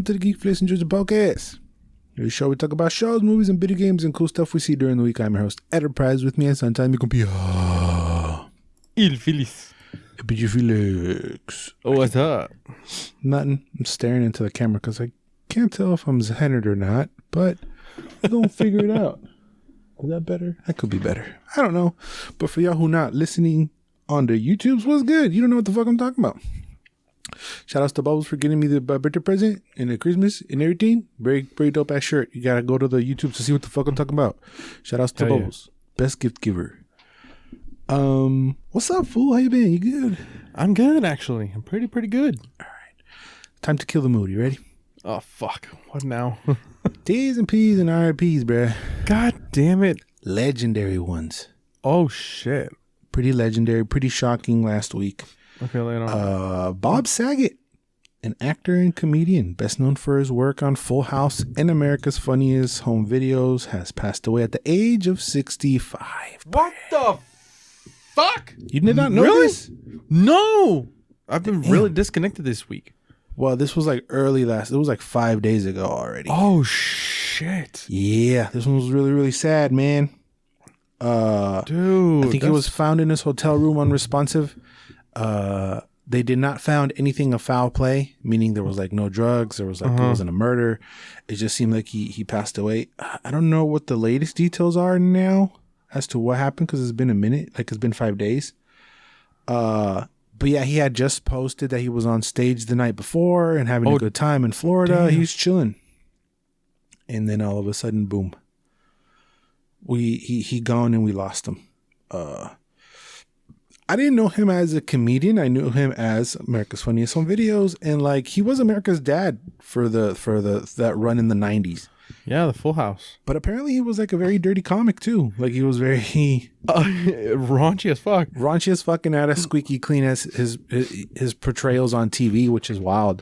welcome to the Geek Place and Jersey Podcast. The show we talk about shows, movies, and video games and cool stuff we see during the week. I'm your host, Enterprise. With me and sometimes you can be Il Feliz. Felix. Oh, what's up? Nothing. I'm staring into the camera because I can't tell if I'm zen-headed or not, but we're going to figure it out. Is that better? That could be better. I don't know. But for y'all who not listening on the YouTubes, what's good? You don't know what the fuck I'm talking about. Shout outs to Bubbles for getting me the birthday present and the Christmas and everything. Very, very dope ass shirt. You gotta go to the YouTube to see what the fuck I'm talking about. Shout outs to Bubbles. Yeah. Best gift giver. What's up, fool? How you been? You good? I'm good, actually. I'm pretty good. All right. Time to kill the mood. You ready? Oh, fuck. What now? T's and P's and RIP's, bruh. God damn it. Legendary ones. Oh, shit. Pretty legendary. Pretty shocking last week. Okay, later on. Bob Saget, an actor and comedian, best known for his work on Full House and America's Funniest Home Videos, has passed away at the age of 65. What the fuck? You did not know this? No. I've been really disconnected this week. Well, this was like it was like 5 days ago already. Oh, shit. Yeah, this one was really, really sad, man. Dude. I think he was found in his hotel room unresponsive. They did not found anything of foul play, meaning there was like no drugs. There was like it wasn't a murder. It just seemed like he passed away. I don't know what the latest details are now as to what happened because it's been a minute. Like it's been 5 days. But yeah, he had just posted that he was on stage the night before and having a good time in Florida. Damn. He was chilling, and then all of a sudden, boom. He gone and we lost him. I didn't know him as a comedian. I knew him as America's Funniest Home Videos, and like he was America's dad for that run in the 90s. Yeah, the Full House. But apparently he was like a very dirty comic too. Like he was very raunchy as fuck. Raunchy as fuck, and not as squeaky clean as his portrayals on TV, which is wild.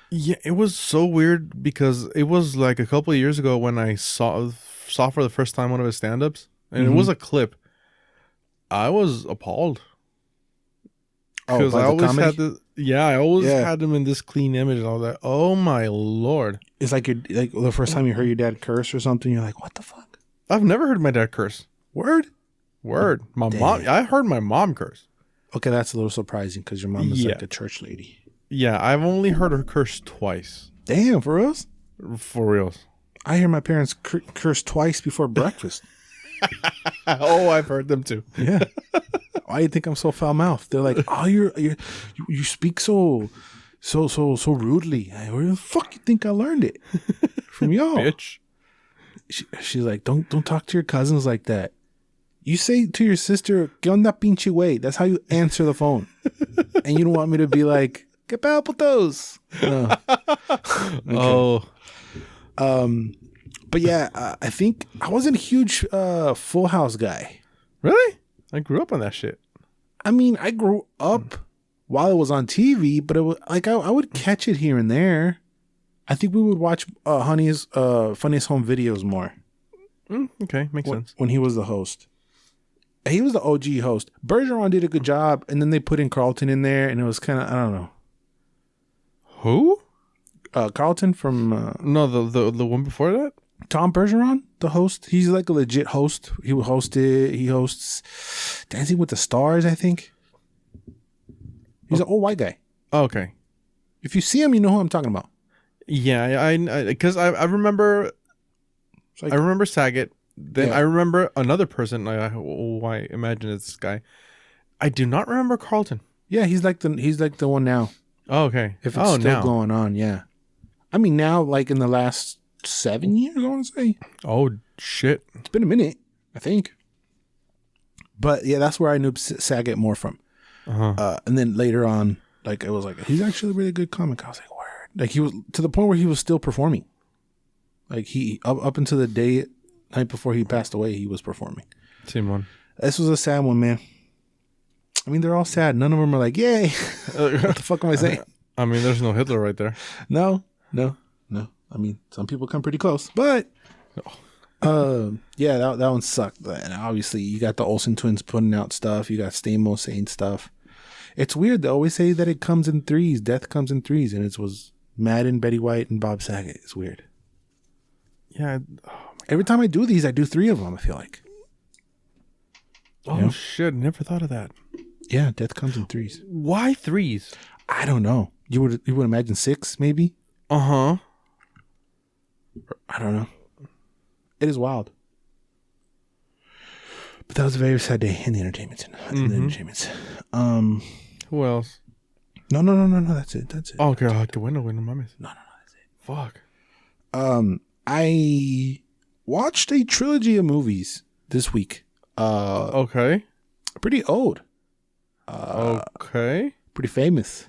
Yeah, it was so weird because it was like a couple of years ago when I saw for the first time one of his stand-ups, and it was a clip. I was appalled. Because I always had had him in this clean image and all that. Oh my lord! It's like the first time you heard your dad curse or something. You're like, what the fuck? I've never heard my dad curse. Word. My mom. I heard my mom curse. Okay, that's a little surprising because your mom is like a church lady. Yeah, I've only heard her curse twice. Damn, for reals? For reals. I hear my parents curse twice before breakfast. Oh, I've heard them too. Yeah. Why do you think I'm so foul-mouthed? They're like, oh, you speak so rudely. Where the fuck you think I learned it? From y'all. Bitch. She's like, don't talk to your cousins like that. You say to your sister, ¿Qué onda pinche güey? That's how you answer the phone. And you don't want me to be like, ¿Qué pedo putos? No. Okay. Oh. But yeah, I think I wasn't a huge Full House guy. Really? I grew up on that shit. I mean, I grew up while it was on TV, but it was like I would catch it here and there. I think we would watch Honey's Funniest Home Videos more. Okay, makes sense. When he was the host. He was the OG host. Bergeron did a good job, and then they put in Carlton in there, and it was kind of, I don't know. Who? Carlton from... no, the one before that? Tom Bergeron, the host. He's like a legit host. He hosts Dancing with the Stars, I think. He's an old white guy. Oh, okay. If you see him, you know who I'm talking about. Yeah, because I remember... Like, I remember Saget. Then I remember another person. I imagine it's this guy. I do not remember Carlton. Yeah, he's like the one now. Oh, okay. If it's still going on, yeah. I mean, now, like in the last 7 years, I want to say. Oh, shit. It's been a minute, I think. But yeah, that's where I knew Saget more from. And then later on, like it was like, he's actually a really good comic. I was like, word. Like he was to the point where he was still performing. Like he up until the night before he passed away, he was performing. Same one. This was a sad one, man. I mean, they're all sad. None of them are like, yay. What the fuck am I saying? I mean, there's no Hitler right there. No. I mean, some people come pretty close, but yeah, that one sucked. And obviously, you got the Olsen twins putting out stuff. You got Stamos saying stuff. It's weird. They always say that it comes in threes. Death comes in threes, and it was Madden, Betty White, and Bob Saget. It's weird. Yeah. Every time I do these, I do 3 of them, I feel like. Oh, shit. Never thought of that. Yeah, death comes in 3s. Why 3s? I don't know. You would imagine 6, maybe? Uh-huh. I don't know. It is wild. But that was a very sad day in the entertainment. Who else? No. That's it. Oh, okay. Bueno, mames. No. That's it. Fuck. I watched a trilogy of movies this week. Okay. Pretty old. Okay. Pretty famous.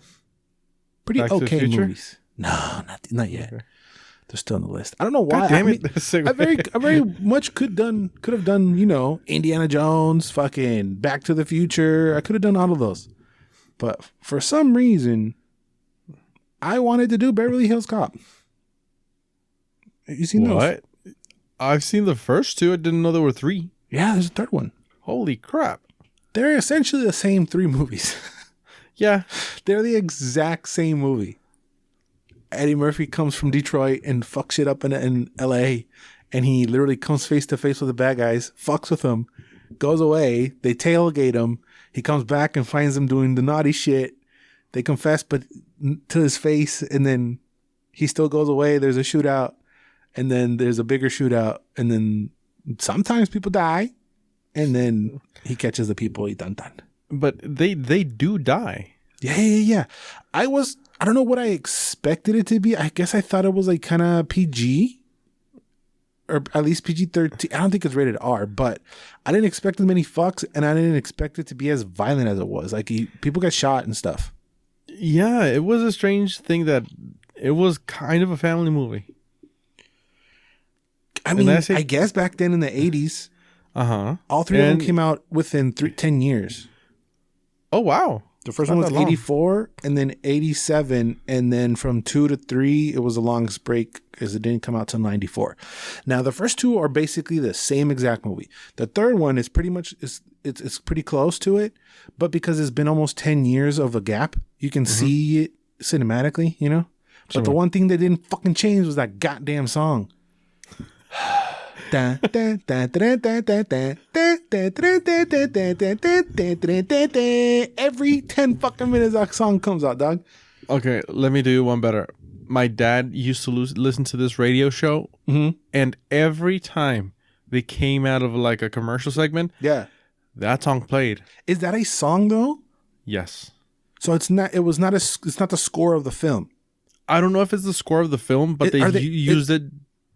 Pretty Back to the okay Future? movies. No, not yet. Okay. They're still on the list. I don't know why. God damn it. I very much could have done, Indiana Jones, fucking Back to the Future. I could have done all of those. But for some reason, I wanted to do Beverly Hills Cop. You seen those? What? I've seen the first 2. I didn't know there were 3. Yeah, there's a third one. Holy crap. They're essentially the same 3 movies. Yeah. They're the exact same movie. Eddie Murphy comes from Detroit and fucks shit up in LA, and he literally comes face to face with the bad guys, fucks with them, goes away, they tailgate him, he comes back and finds them doing the naughty shit, they confess but to his face, and then he still goes away, there's a shootout, and then there's a bigger shootout, and then sometimes people die, and then he catches the people, he done. But they do die. Yeah. I don't know what I expected it to be. I guess I thought it was like kind of PG, or at least PG-13. I don't think it's rated R, but I didn't expect as many fucks, and I didn't expect it to be as violent as it was. Like people got shot and stuff. Yeah, it was a strange thing that it was kind of a family movie. I mean, I guess back then in the 80s, all 3 of them came out within 10 years. Oh, wow. The first one was 84, and then 87, and then from 2 to 3, it was the longest break because it didn't come out till 94. Now, the first 2 are basically the same exact movie. The third one is pretty much it's pretty close to it, but because it's been almost 10 years of a gap, you can see it cinematically, But the one thing they didn't fucking change was that goddamn song. Every 10 fucking minutes that song comes out, dog. Okay, let me do you one better. My dad used to listen to this radio show, and every time they came out of like a commercial segment, that song played. Is that a song though? Yes. So it's not. It was not. It's not the score of the film. I don't know if it's the score of the film, but they used it.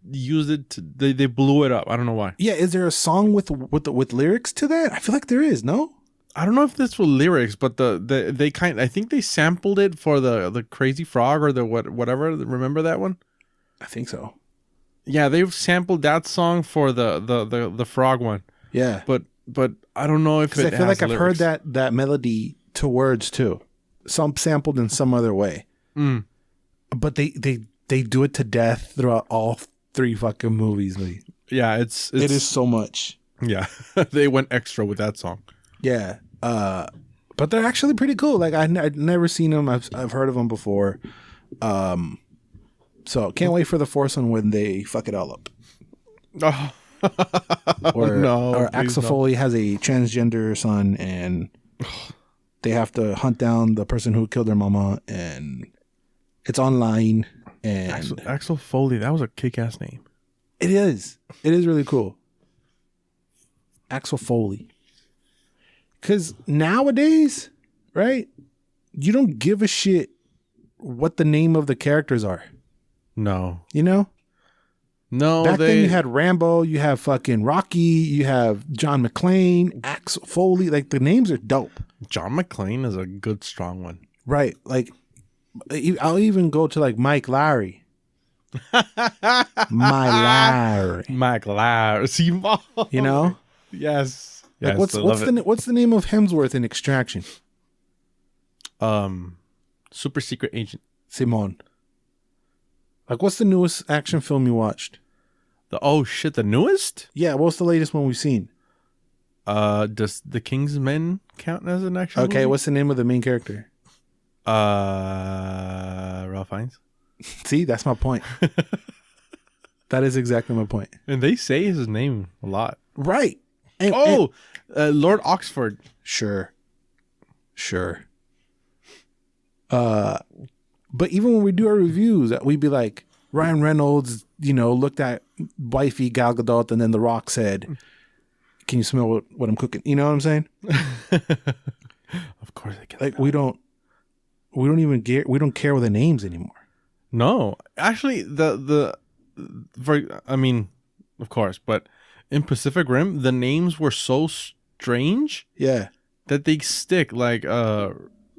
They blew it up. I don't know why. Yeah, is there a song with lyrics to that? I feel like there is. No, I don't know if this was lyrics, but I think they sampled it for the Crazy Frog or the whatever. Remember that one? I think so. Yeah, they've sampled that song for the frog one. Yeah, but I don't know if it. I feel like I've heard that melody to words too, some sampled in some other way. But they do it to death throughout all 3 fucking movies. Yeah, it is so much. Yeah, they went extra with that song. Yeah, but they're actually pretty cool. Like I'd never seen them. I've heard of them before. So can't wait for the 4th one when they fuck it all up. Or Axel Foley has a transgender son, and they have to hunt down the person who killed their mama, and it's online. And Axel Foley, that was a kick-ass name. It is really cool. Axel Foley. Because nowadays, right, you don't give a shit what the name of the characters are. No. No, back then you had Rambo, you have fucking Rocky, you have John McClane, Axel Foley. Like, the names are dope. John McClane is a good, strong one. Right. Like, I'll even go to like Mike Lowry. Mike Lowry. Yes. Like, what's the name of Hemsworth in Extraction? Super secret agent Simon. Like, what's the newest action film you watched? The newest? Yeah, what's the latest one we've seen? Does The King's Men count as an action movie? What's the name of the main character? Ralph Fiennes. See, that's my point. That is exactly my point. And they say his name a lot. Right. And, Lord Oxford. Sure. But even when we do our reviews, we'd be like, Ryan Reynolds, looked at wifey Gal Gadot, and then The Rock said, "Can you smell what I'm cooking?" You know what I'm saying? Of course, I can. Like we don't care with the names anymore. No, actually, of course, but in Pacific Rim, the names were so strange. Yeah. That they stick. Like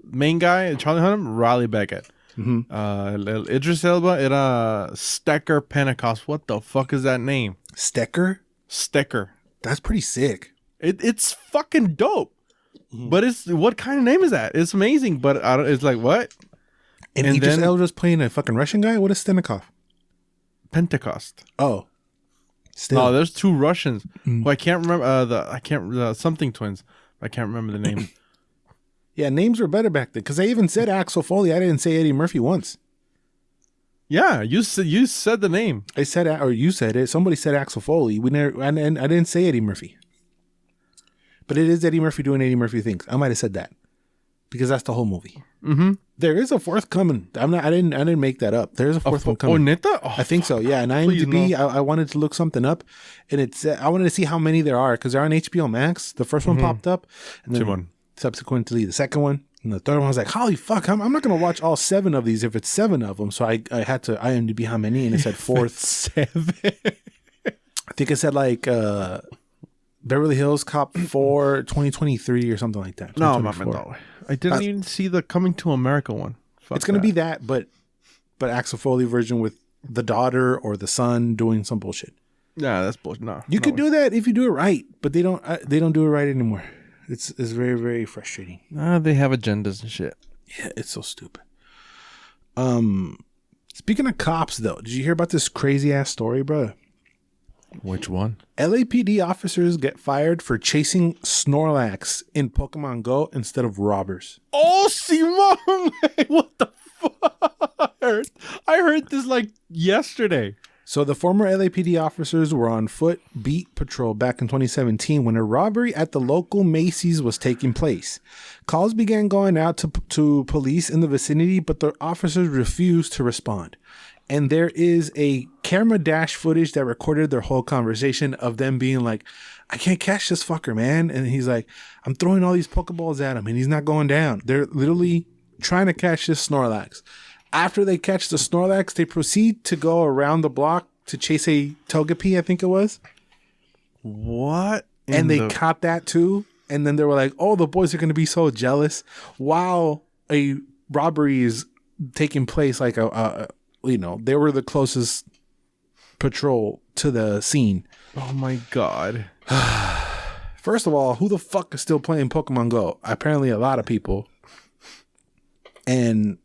main guy, Charlie Hunnam, Riley Beckett. Mm-hmm. Idris Elba era Stecker Pentecost. What the fuck is that name? Stecker. That's pretty sick. It's fucking dope. Mm-hmm. But what kind of name is that? It's amazing, but it's like what? And Idris Elba's playing a fucking Russian guy. What is Stenikov? Pentecost. Oh, still. No, there's two Russians who I can't remember. Something twins. I can't remember the name. Yeah, names were better back then because I even said Axel Foley. I didn't say Eddie Murphy once. Yeah, you said the name. I said, or you said it. Somebody said Axel Foley. I didn't say Eddie Murphy. But it is Eddie Murphy doing Eddie Murphy things. I might have said that because that's the whole movie. Mm-hmm. There is a fourth coming. I didn't make that up. There is a fourth one coming. Oh, neta? Oh, I think so. Yeah, and IMDb. No. I wanted to look something up, and I wanted to see how many there are because they're on HBO Max. The first one popped up, and then subsequently the second one, and the third one. I was like, holy fuck! I'm not gonna watch all 7 of these if it's 7 of them. So I had to IMDb how many, and it said fourth 7. I think it said like Beverly Hills Cop 4 2023 or something like that. No, I didn't even see the Coming to America one. Fuck it's gonna be that, but Axel Foley version with the daughter or the son doing some bullshit. Nah, that's bullshit. No, you could do that if you do it right, but they don't do it right anymore. It's very, very frustrating. They have agendas and shit. Yeah, it's so stupid. Speaking of cops, though, did you hear about this crazy ass story, bro? Which one? LAPD officers get fired for chasing Snorlax in Pokemon Go instead of robbers. Oh, Simon! What the fuck? I heard this like yesterday. So the former LAPD officers were on foot beat patrol back in 2017 when a robbery at the local Macy's was taking place. Calls began going out to police in the vicinity, but the officers refused to respond. And there is a camera dash footage that recorded their whole conversation of them being like, I can't catch this fucker, man. And he's like, I'm throwing all these Pokeballs at him and he's not going down. They're literally trying to catch this Snorlax. After they catch the Snorlax, they proceed to go around the block to chase a Togepi, I think it was. What? And they caught that too. And then they were like, oh, the boys are going to be so jealous while a robbery is taking place. Like, they were the closest patrol to the scene. Oh my God. First of all, who the fuck is still playing Pokemon Go? Apparently a lot of people. And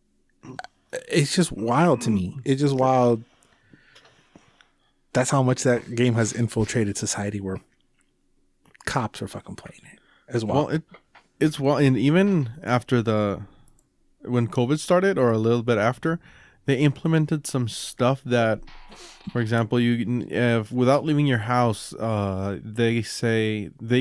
it's just wild to me. It's just wild. That's how much that game has infiltrated society where cops are fucking playing it as well. Well, it's and even after when COVID started or a little bit after, they implemented some stuff that, for example, without leaving your house, they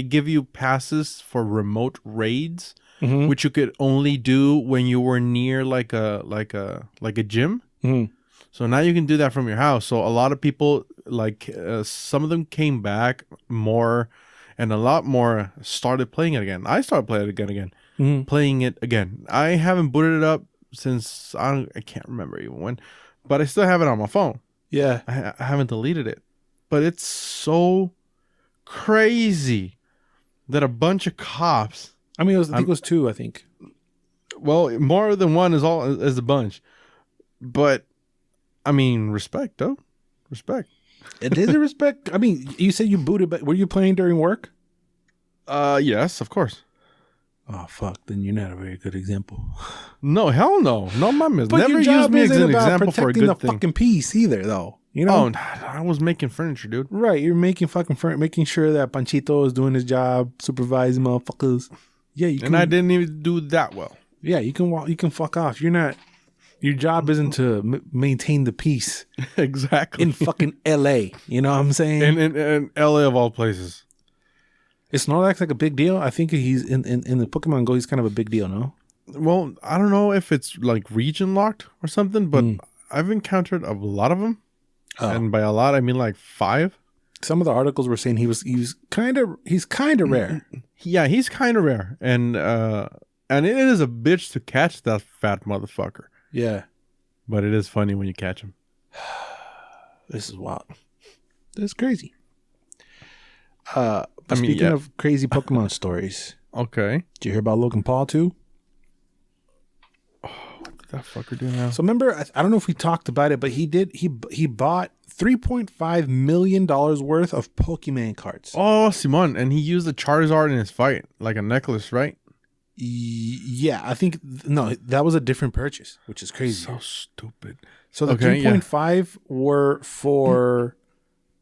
give you passes for remote raids, which you could only do when you were near like a gym. Mm-hmm. So now you can do that from your house. So a lot of people, some of them came back more, and a lot more started playing it again. I started playing it again, playing it again. I haven't booted it up since I can't remember even when, but I still have it on my phone. Yeah, I haven't deleted it, but it's so crazy that a bunch of cops. I mean, I think it was 2. I think. Well, more than one is a bunch, but I mean, respect though, respect. It is a respect. I mean, you said you booted, but were you playing during work? Yes, of course. Oh fuck! Then you're not a very good example. No, hell no, no, my miss. But never use me as an example for a good the thing. Fucking peace either, though. You know? Oh, I was making furniture, dude. Right, you're making fucking furniture, making sure that Panchito is doing his job, supervising motherfuckers. Yeah, you can. And I didn't even do that well. Yeah, you can walk. You can fuck off. You're not Your job isn't to maintain the peace Exactly. in fucking LA. You know what I'm saying? in LA of all places. Is Snorlax like a big deal? I think he's in the Pokemon Go. He's kind of a big deal, no? Well, I don't know if it's like region locked or something, but I've encountered a lot of them, and by a lot I mean like 5. Some of the articles were saying he's kind of rare. Yeah, he's kind of rare, and it is a bitch to catch that fat motherfucker. Yeah, but it is funny when you catch him. This is wild. This is crazy. Speaking of crazy Pokemon stories, okay, did you hear about Logan Paul too? Oh, what did that fucker do now? So remember, I don't know if we talked about it, but he bought $3.5 million worth of Pokemon cards. Oh, Simon, and he used the Charizard in his fight, like a necklace, right? Yeah, I think no, that was a different purchase, which is crazy. So stupid. So the 3.5 were for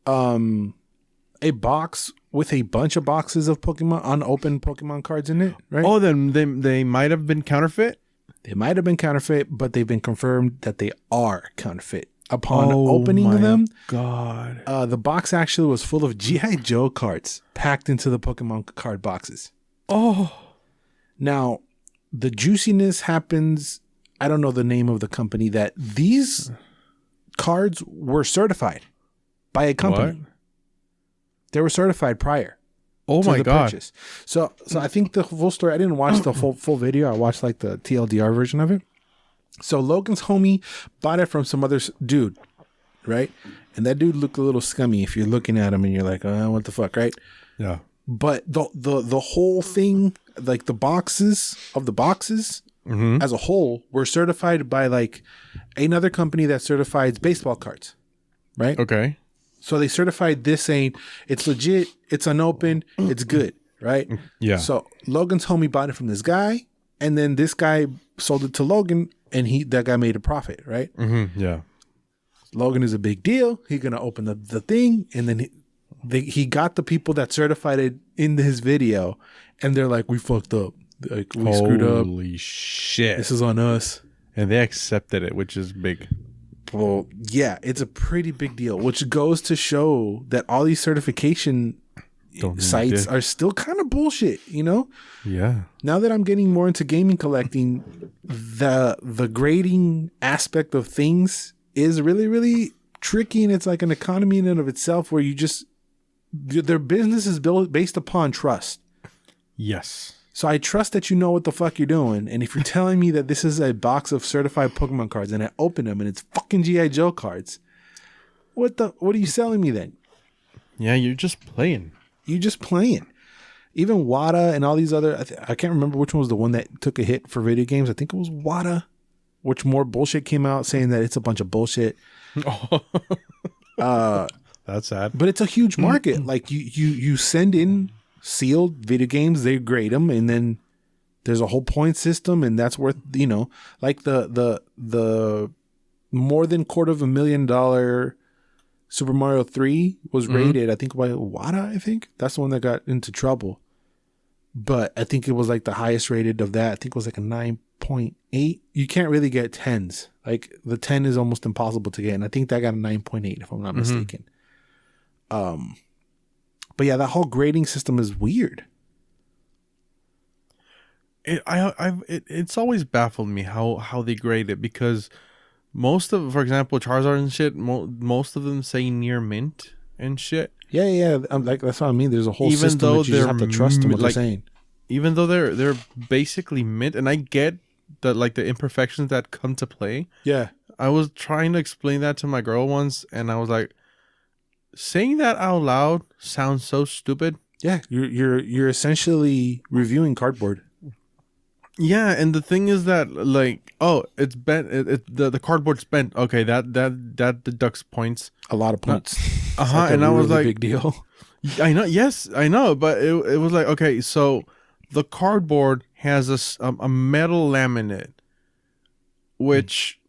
a box with a bunch of boxes of Pokemon, unopened Pokemon cards in it, right? Oh, then they might have been counterfeit? They might have been counterfeit, but they've been confirmed that they are counterfeit. Upon opening them, God, the box actually was full of G.I. Joe cards packed into the Pokemon card boxes. Oh. Now, the juiciness happens, I don't know the name of the company, that these cards were certified by a company. What? They were certified prior. Oh my God. Purchase. So I think the full story, I didn't watch the full video. I watched like the TLDR version of it. So Logan's homie bought it from some other dude, right? And that dude looked a little scummy if you're looking at him and you're like, what the fuck, right? Yeah. But the whole thing, like the boxes as a whole, were certified by like another company that certifies baseball cards, right? Okay. So they certified this saying it's legit, it's unopened, it's good, right? Yeah. So Logan's homie bought it from this guy, and then this guy sold it to Logan, and that guy made a profit, right? Mm-hmm. Yeah. Logan is a big deal. He's gonna open the thing, and then he got the people that certified it in his video, and they're like, "We fucked up. Like we screwed up. Holy shit! This is on us." And they accepted it, which is big. Well, yeah, it's a pretty big deal, which goes to show that all these certification sites are still kind of bullshit, you know? Yeah. Now that I'm getting more into gaming collecting, the grading aspect of things is really, really tricky, and it's like an economy in and of itself where their business is based upon trust. Yes. So I trust that you know what the fuck you're doing. And if you're telling me that this is a box of certified Pokemon cards and I open them and it's fucking G.I. Joe cards, what are you selling me then? Yeah, you're just playing. You're just playing. Even WADA and all these other, I can't remember which one was the one that took a hit for video games. I think it was WADA, which more bullshit came out saying that it's a bunch of bullshit. That's sad. But it's a huge market. Like you send in sealed video games, they grade them, and then there's a whole point system, and that's worth, like the more than $250,000 Super Mario 3 was rated, I think by WADA, I think that's the one that got into trouble. But I think it was like the highest rated of that. I think it was like a 9.8. You can't really get 10s. Like the 10 is almost impossible to get, and I think that got a 9.8 if I'm not mistaken. But yeah, that whole grading system is weird. It's always baffled me how they grade it, because most of, for example, Charizard and shit, most of them say near mint and shit. Yeah. Like that's what I mean. There's a whole system that you just have to trust in what they're saying. Even though they're basically mint, and I get the imperfections that come to play. Yeah. I was trying to explain that to my girl once, and I was like, saying that out loud sounds so stupid. Yeah, you're essentially reviewing cardboard. Yeah, and the thing is that, like, it's bent. The cardboard's bent. Okay, that deducts points. A lot of points. Like and I was like, big deal. I know. Yes, I know. But it was like, okay, so the cardboard has a metal laminate, which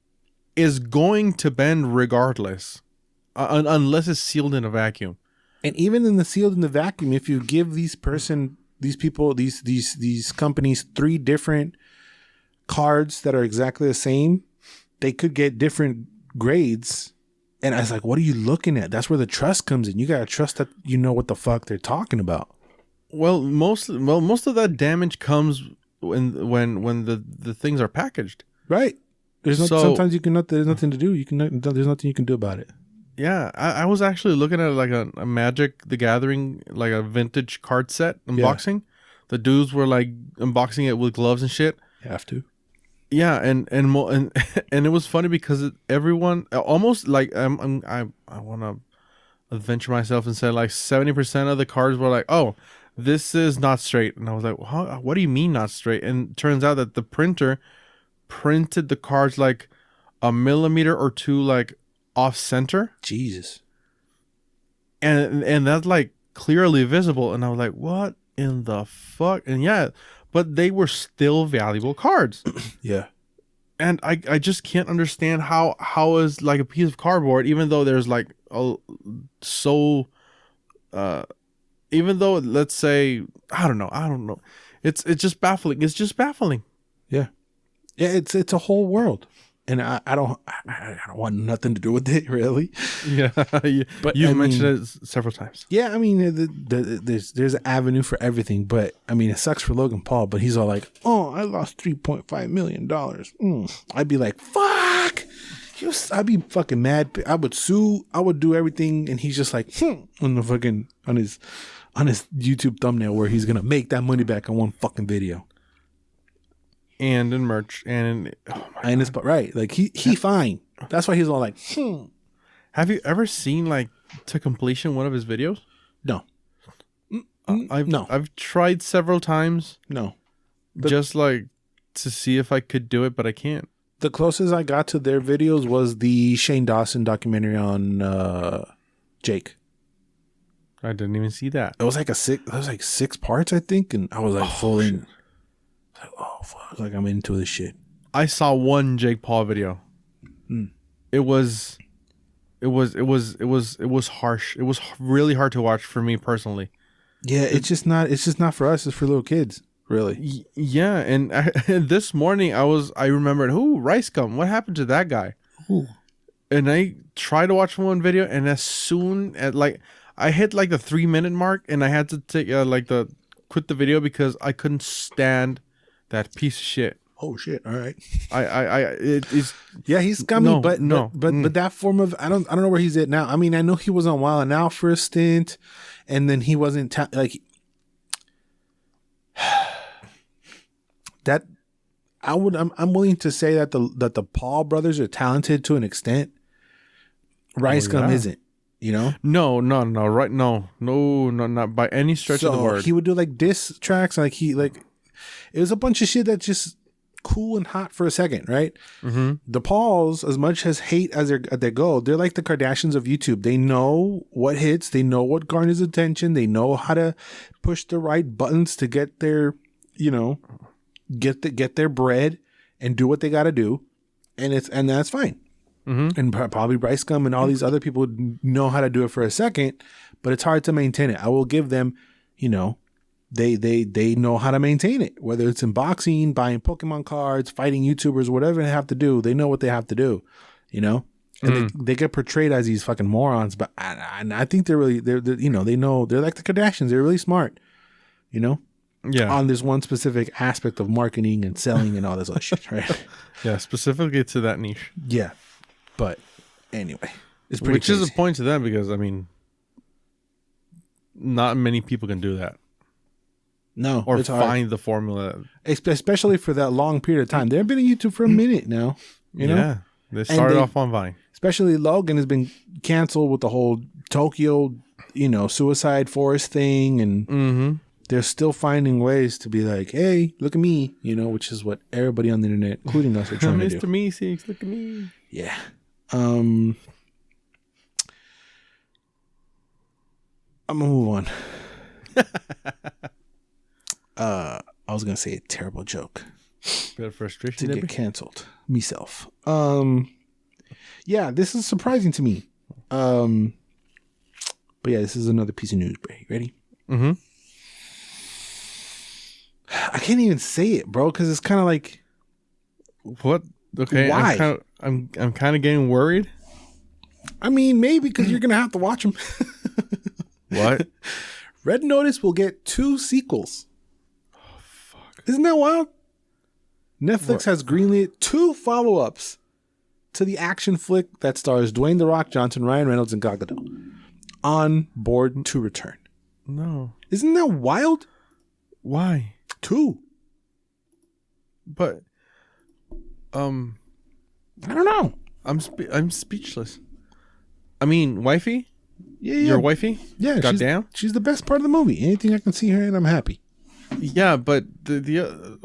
is going to bend regardless. Unless it's sealed in a vacuum. And even in the sealed in the vacuum, if you give these people, these companies 3 different cards that are exactly the same, they could get different grades. And I was like, what are you looking at? That's where the trust comes in. You got to trust that you know what the fuck they're talking about. Well, most of that damage comes when the things are packaged. Right. Sometimes there's nothing to do. There's nothing you can do about it. Yeah, I was actually looking at like a Magic the Gathering, like a vintage card set unboxing. Yeah. The dudes were like unboxing it with gloves and shit. You have to. Yeah, and it was funny because everyone almost like I want to adventure myself and say like 70% of the cards were like, oh, this is not straight, and I was like, what do you mean not straight? And it turns out that the printer printed the cards like a millimeter or two like off center. Jesus. And that's like clearly visible, and I was like, what in the fuck? And yeah, but they were still valuable cards. Yeah. And I just can't understand how is like a piece of cardboard, even though there's like even though, let's say, I don't know. It's just baffling. It's just baffling. Yeah. Yeah, it's a whole world. And I don't want nothing to do with it, really. Yeah, but you've mentioned it several times. Yeah, I mean, there's an avenue for everything, but I mean, it sucks for Logan Paul. But he's all like, "Oh, I lost $3.5 million." I'd be like, "Fuck!" I'd be fucking mad. I would sue. I would do everything, and he's just like, on the fucking on his YouTube thumbnail where he's gonna make that money back on one fucking video. And in merch and it's right, like he fine. That's why he's all like, Have you ever seen like to completion one of his videos? No. I've tried several times. No. Just like to see if I could do it, but I can't. The closest I got to their videos was the Shane Dawson documentary on Jake. I didn't even see that. It was like 6 parts, I think, and I was like full in. Like, oh fuck! Like I'm into this shit. I saw one Jake Paul video. It was harsh. It was really hard to watch for me personally. Yeah, it's just not for us. It's for little kids, really. Yeah, and this morning I remembered Rice Gum. What happened to that guy? Ooh. And I tried to watch one video, and as soon as like I hit like the 3-minute mark, and I had to take quit the video because I couldn't stand that piece of shit. Oh shit! All right. It's yeah, he's scummy, but that form of I don't know where he's at now. I mean, I know he was on Wild 'N Out for a stint, and then he wasn't that. I'm willing to say that the Paul brothers are talented to an extent. Rice Gum isn't. You know? No, right? No, not by any stretch of the word. He would do like diss tracks, it was a bunch of shit that's just cool and hot for a second, right? Mm-hmm. The Pauls, as much as hate as they go, they're like the Kardashians of YouTube. They know what hits, they know what garners attention, they know how to push the right buttons to get their, get their bread and do what they got to do, and that's fine. Mm-hmm. And probably Rice Gum and all these other people know how to do it for a second, but it's hard to maintain it. I will give them, they know how to maintain it, whether it's in boxing, buying Pokemon cards, fighting YouTubers, whatever they have to do. They know what they have to do, and they get portrayed as these fucking morons. But I think they're really they know they're like the Kardashians. They're really smart, Yeah. on this one specific aspect of marketing and selling and all this other shit, right? Yeah, specifically to that niche. Yeah. But anyway, it's pretty Which is a point to them because, I mean, not many people can do that. No. Or find the formula. Especially for that long period of time. They've been in YouTube for a minute now. Yeah. They started off on Vine. Especially Logan has been canceled with the whole Tokyo, suicide forest thing. And they're still finding ways to be like, hey, look at me, which is what everybody on the internet, including us, are trying to do. Mr. Meeseeks, look at me. Yeah. I'm gonna move on. I was gonna say a terrible joke. Bit of frustration to get canceled. Myself. Yeah, this is surprising to me. But yeah, this is another piece of news, bro. You ready? Mm-hmm. I can't even say it, bro, because it's kind of like what? Okay, why? I'm kind of getting worried. I mean, maybe because you're gonna have to watch them. What? Red Notice will get 2 sequels. Oh, fuck. Isn't that wild? Netflix has greenlit 2 follow-ups to the action flick that stars Dwayne "The Rock" Johnson, Ryan Reynolds, and Gal Gadot. On board to return. No. Isn't that wild? Why? 2. But, I don't know. I'm speechless. I mean, wifey? Yeah. Your wifey? Yeah. Goddamn. She's the best part of the movie. Anything I can see her in, I'm happy. Yeah, but the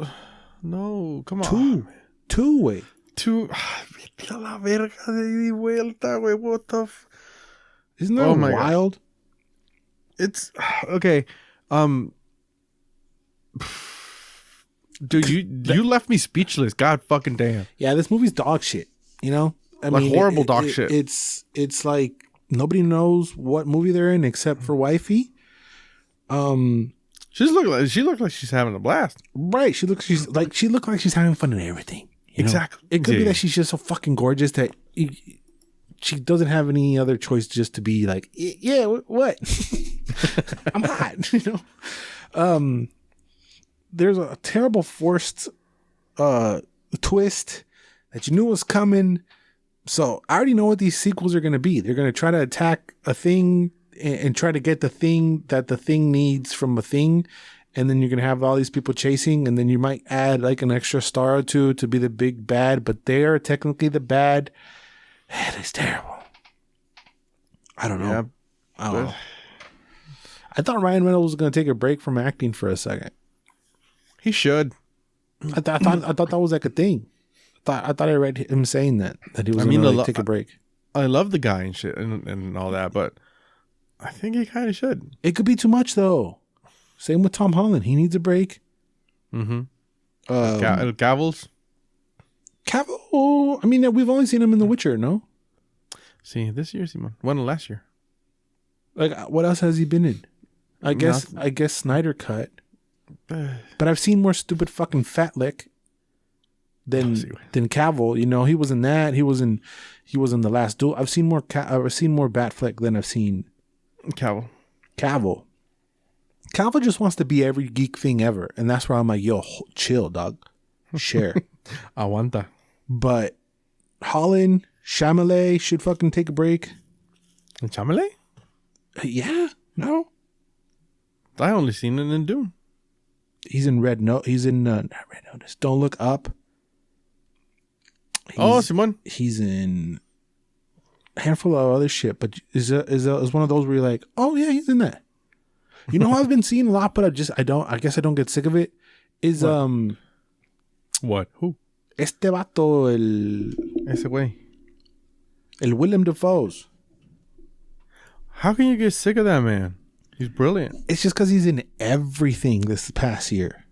no, come on. 2 way. 2. Vete a la verga de vuelta, güey. What the Isn't that wild? God. It's okay. Dude, you left me speechless. God fucking damn. Yeah, this movie's dog shit. You know, I mean, horrible dog shit. It's like nobody knows what movie they're in except for wifey. She looked like she's having a blast. Right. She looked like she's having fun and everything. Exactly. It could be that she's just so fucking gorgeous that she doesn't have any other choice just to be like, yeah, what? I'm hot. There's a terrible forced twist that you knew was coming. So I already know what these sequels are going to be. They're going to try to attack a thing and try to get the thing that the thing needs from a thing. And then you're going to have all these people chasing. And then you might add like an extra star or two to be the big bad. But they're technically the bad. It is terrible. I don't know. Yeah, I thought Ryan Reynolds was going to take a break from acting for a second. He should. I thought that was like a thing. I thought I read him saying that he was going to take a break. I love the guy and shit and all that, but I think he kind of should. It could be too much though. Same with Tom Holland. He needs a break. Mm-hmm. Cavills. Cavill. I mean, we've only seen him in The Witcher. No. See, this year, Simon. When last year? Like, what else has he been in? I guess Snyder Cut. But I've seen more stupid fucking fat lick than Cavill. You know, he was in that. He was in The Last Duel. I've seen more Batfleck than I've seen Cavill. Cavill just wants to be every geek thing ever, and that's where I'm like, yo, chill, dog. Share. Aguanta. But Holland, Chalamet should fucking take a break. Chalamet? Yeah. No. I only seen it in Dune. He's in Red Note. He's in not Red Notice. Don't Look Up. Simon. He's in a handful of other shit, but is one of those where you're like, oh yeah, he's in that. You know who I've been seeing a lot, but I guess I don't get sick of it. Is what? Who? Este vato Ese güey. El Willem Dafoe's. How can you get sick of that man? He's brilliant. It's just because he's in everything this past year.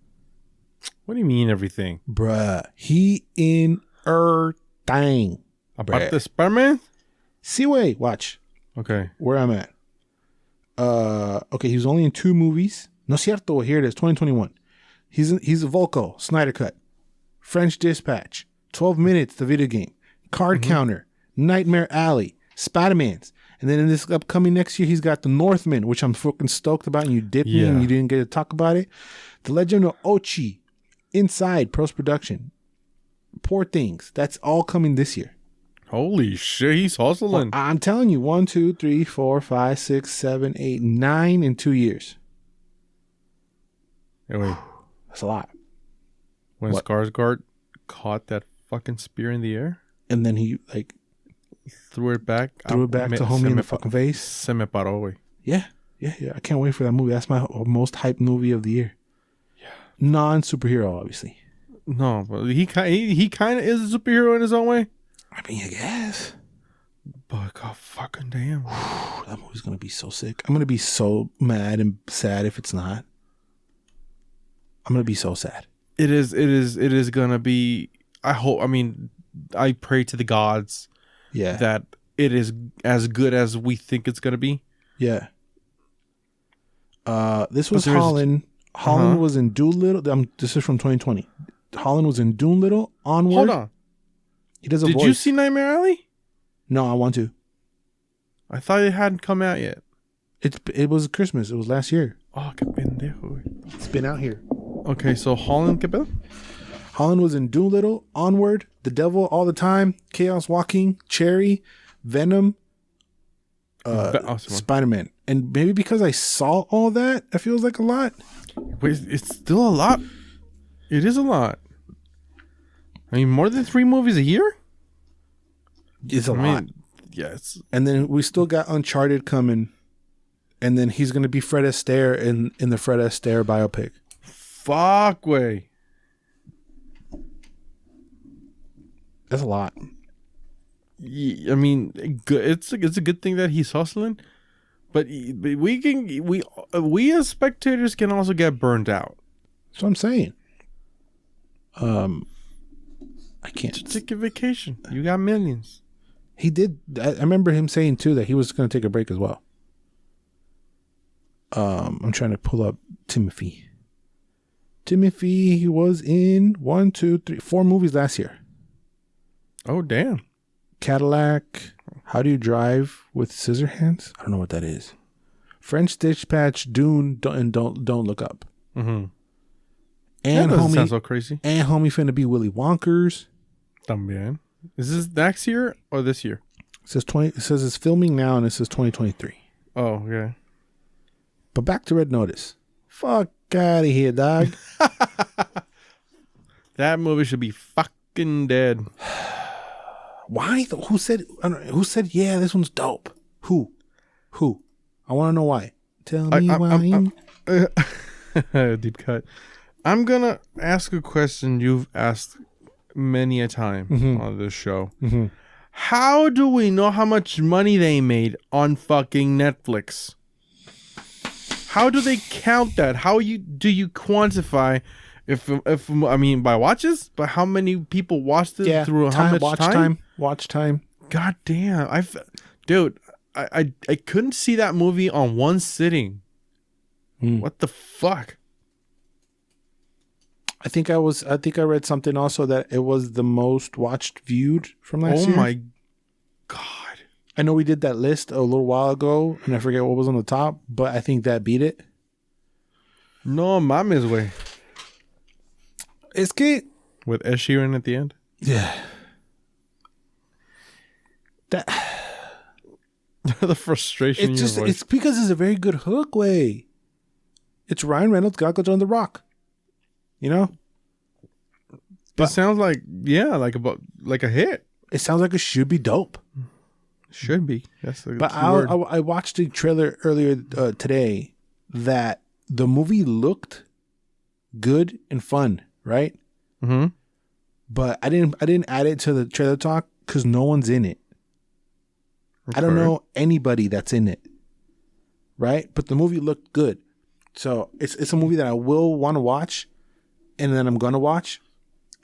What do you mean everything? Bruh. He in thing. Apart de Spider-Man? See, wait, watch. Okay. Where I'm at. Okay, he was only in 2 movies. No cierto, here it is, 2021. He's a Volko, Snyder Cut, French Dispatch, 12 Minutes, the video game, Card Counter, Nightmare Alley, Spider-Man's. And then in this upcoming next year, he's got The Northman, which I'm fucking stoked about, and you dipped me and you didn't get to talk about it. The Legend of Ochi, Inside, post-production. Poor Things. That's all coming this year. Holy shit, he's hustling. Well, I'm telling you, 1, 2, 3, 4, 5, 6, 7, 8, 9 in 2 years. Hey, wait. That's a lot. When Skarsgård caught that fucking spear in the air? And then he, like... Threw it back to homie in the fucking face. Se me paró, güey. Yeah. I can't wait for that movie. That's my most hyped movie of the year. Yeah. Non-superhero, obviously. No, but he kind of is a superhero in his own way. I mean, I guess. But god fucking damn. That movie's going to be so sick. I'm going to be so mad and sad if it's not. I'm going to be so sad. It is going to be... I pray to the gods that it is as good as we think it's going to be. Yeah. This was Holland. Holland was in Doolittle. This is from 2020. Holland was in Doolittle. Onward. Hold on. He does a Did voice. you see Nightmare Alley? No, I want to. I thought it hadn't come out yet. It was Christmas. It was last year. Oh, qué pendejo. It's been out here. Okay, so Holland, ¿qué pedo? Holland was in Doolittle, Onward, The Devil All the Time, Chaos Walking, Cherry, Venom, Spider-Man. And maybe because I saw all that, it feels like a lot. Wait, it's still a lot. It is a lot. I mean, more than 3 movies a year? It's a lot. Yes. And then we still got Uncharted coming. And then he's going to be Fred Astaire in the Fred Astaire biopic. Fuck way. That's a lot. I mean, it's a good thing that he's hustling, but we as spectators can also get burned out. That's what I'm saying. I can't Just take a vacation. You got millions. He did. I remember him saying too that he was going to take a break as well. I'm trying to pull up Timothy. He was in 4 movies last year. Oh damn! Cadillac. How Do You Drive with Scissorhands? I don't know what that is. French Dispatch, Dune, Don't Look Up. Mm-hmm. And that doesn't homie sound so crazy. And homie finna be Willy Wonkers. También. Is this next year or this year? It says it's filming now, and it says 2023. Oh, okay. But back to Red Notice. Fuck out of here, dog. That movie should be fucking dead. Why? Who said? Who said? Yeah, this one's dope. Who? I want to know why. Tell me why. Deep cut. I'm gonna ask a question you've asked many a time on this show. Mm-hmm. How do we know how much money they made on fucking Netflix? How do they count that? How do you quantify if I mean by watches, but how many people watched it through how much time? Watch time. God damn. I couldn't see that movie on one sitting. What the fuck? I think I read something also that it was the most viewed from last year. Oh my God. I know we did that list a little while ago, and I forget what was on the top, but I think that beat it. No mames, way. Es que... With Ed Sheeran at the end? Yeah. That... The frustration in your voice. It's because it's a very good hook way. It's Ryan Reynolds, Gal Gadot, and The Rock. You know? It sounds like, like a hit. It sounds like it should be dope. Should be. That's the But I watched a trailer earlier today that the movie looked good and fun, right? Mm-hmm. But I didn't add it to the trailer talk because no one's in it. Okay. I don't know anybody that's in it, right? But the movie looked good, so it's a movie that I will want to watch, and then I'm gonna watch,